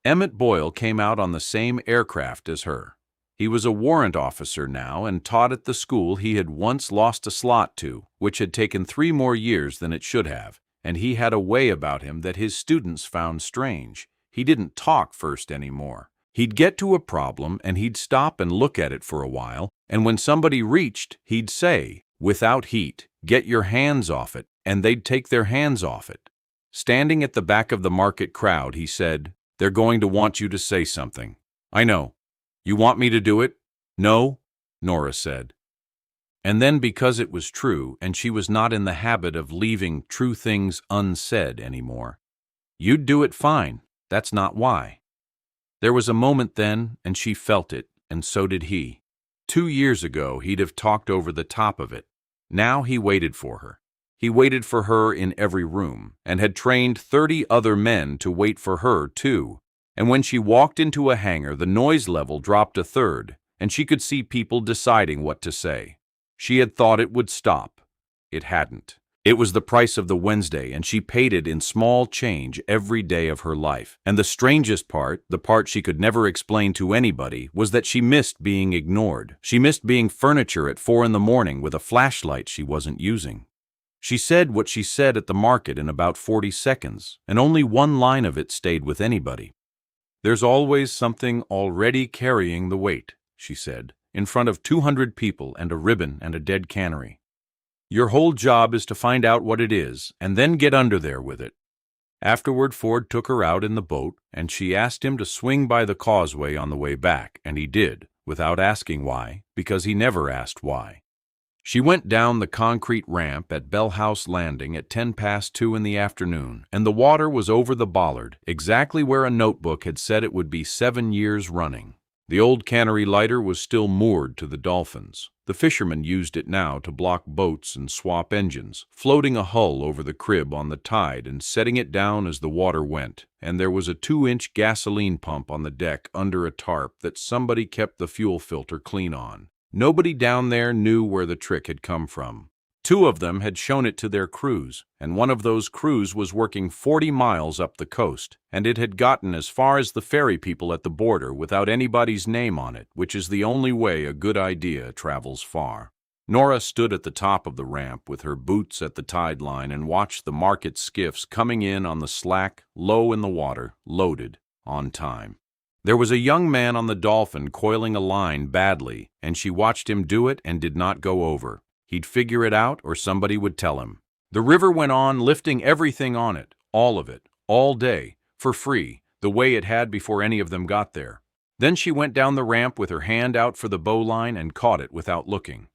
Emmett Boyle came out on the same aircraft as her. He was a warrant officer now and taught at the school he had once lost a slot to, which had taken 3 more years than it should have, and he had a way about him that his students found strange. He didn't talk first anymore. He'd get to a problem and he'd stop and look at it for a while, and when somebody reached, he'd say, without heat, "Get your hands off it," and they'd take their hands off it. Standing at the back of the market crowd, he said, "They're going to want you to say something." "I know. You want me to do it?" "No," Nora said. And then, because it was true, and she was not in the habit of leaving true things unsaid anymore, "You'd do it fine. That's not why." There was a moment then, and she felt it, and so did he. 2 years ago, he'd have talked over the top of it. Now he waited for her. He waited for her in every room, and had trained 30 other men to wait for her, too. And when she walked into a hangar, the noise level dropped a third, and she could see people deciding what to say. She had thought it would stop. It hadn't. It was the price of the Wednesday, and she paid it in small change every day of her life. And the strangest part, the part she could never explain to anybody, was that she missed being ignored. She missed being furniture at 4 in the morning with a flashlight she wasn't using. She said what she said at the market in about 40 seconds, and only one line of it stayed with anybody. "There's always something already carrying the weight," she said, in front of 200 people and a ribbon and a dead cannery. "Your whole job is to find out what it is, and then get under there with it." Afterward, Ford took her out in the boat, and she asked him to swing by the causeway on the way back, and he did, without asking why, because he never asked why. She went down the concrete ramp at Bell House Landing at 2:10 in the afternoon, and the water was over the bollard, exactly where a notebook had said it would be 7 years running. The old cannery lighter was still moored to the dolphins. The fishermen used it now to block boats and swap engines, floating a hull over the crib on the tide and setting it down as the water went, and there was a 2-inch gasoline pump on the deck under a tarp that somebody kept the fuel filter clean on. Nobody down there knew where the trick had come from. 2 of them had shown it to their crews, and one of those crews was working 40 miles up the coast, and it had gotten as far as the ferry people at the border without anybody's name on it, which is the only way a good idea travels far. Nora stood at the top of the ramp with her boots at the tide line and watched the market skiffs coming in on the slack, low in the water, loaded, on time. There was a young man on the Dolphin coiling a line badly, and she watched him do it and did not go over. He'd figure it out, or somebody would tell him. The river went on, lifting everything on it, all day, for free, the way it had before any of them got there. Then she went down the ramp with her hand out for the bowline and caught it without looking.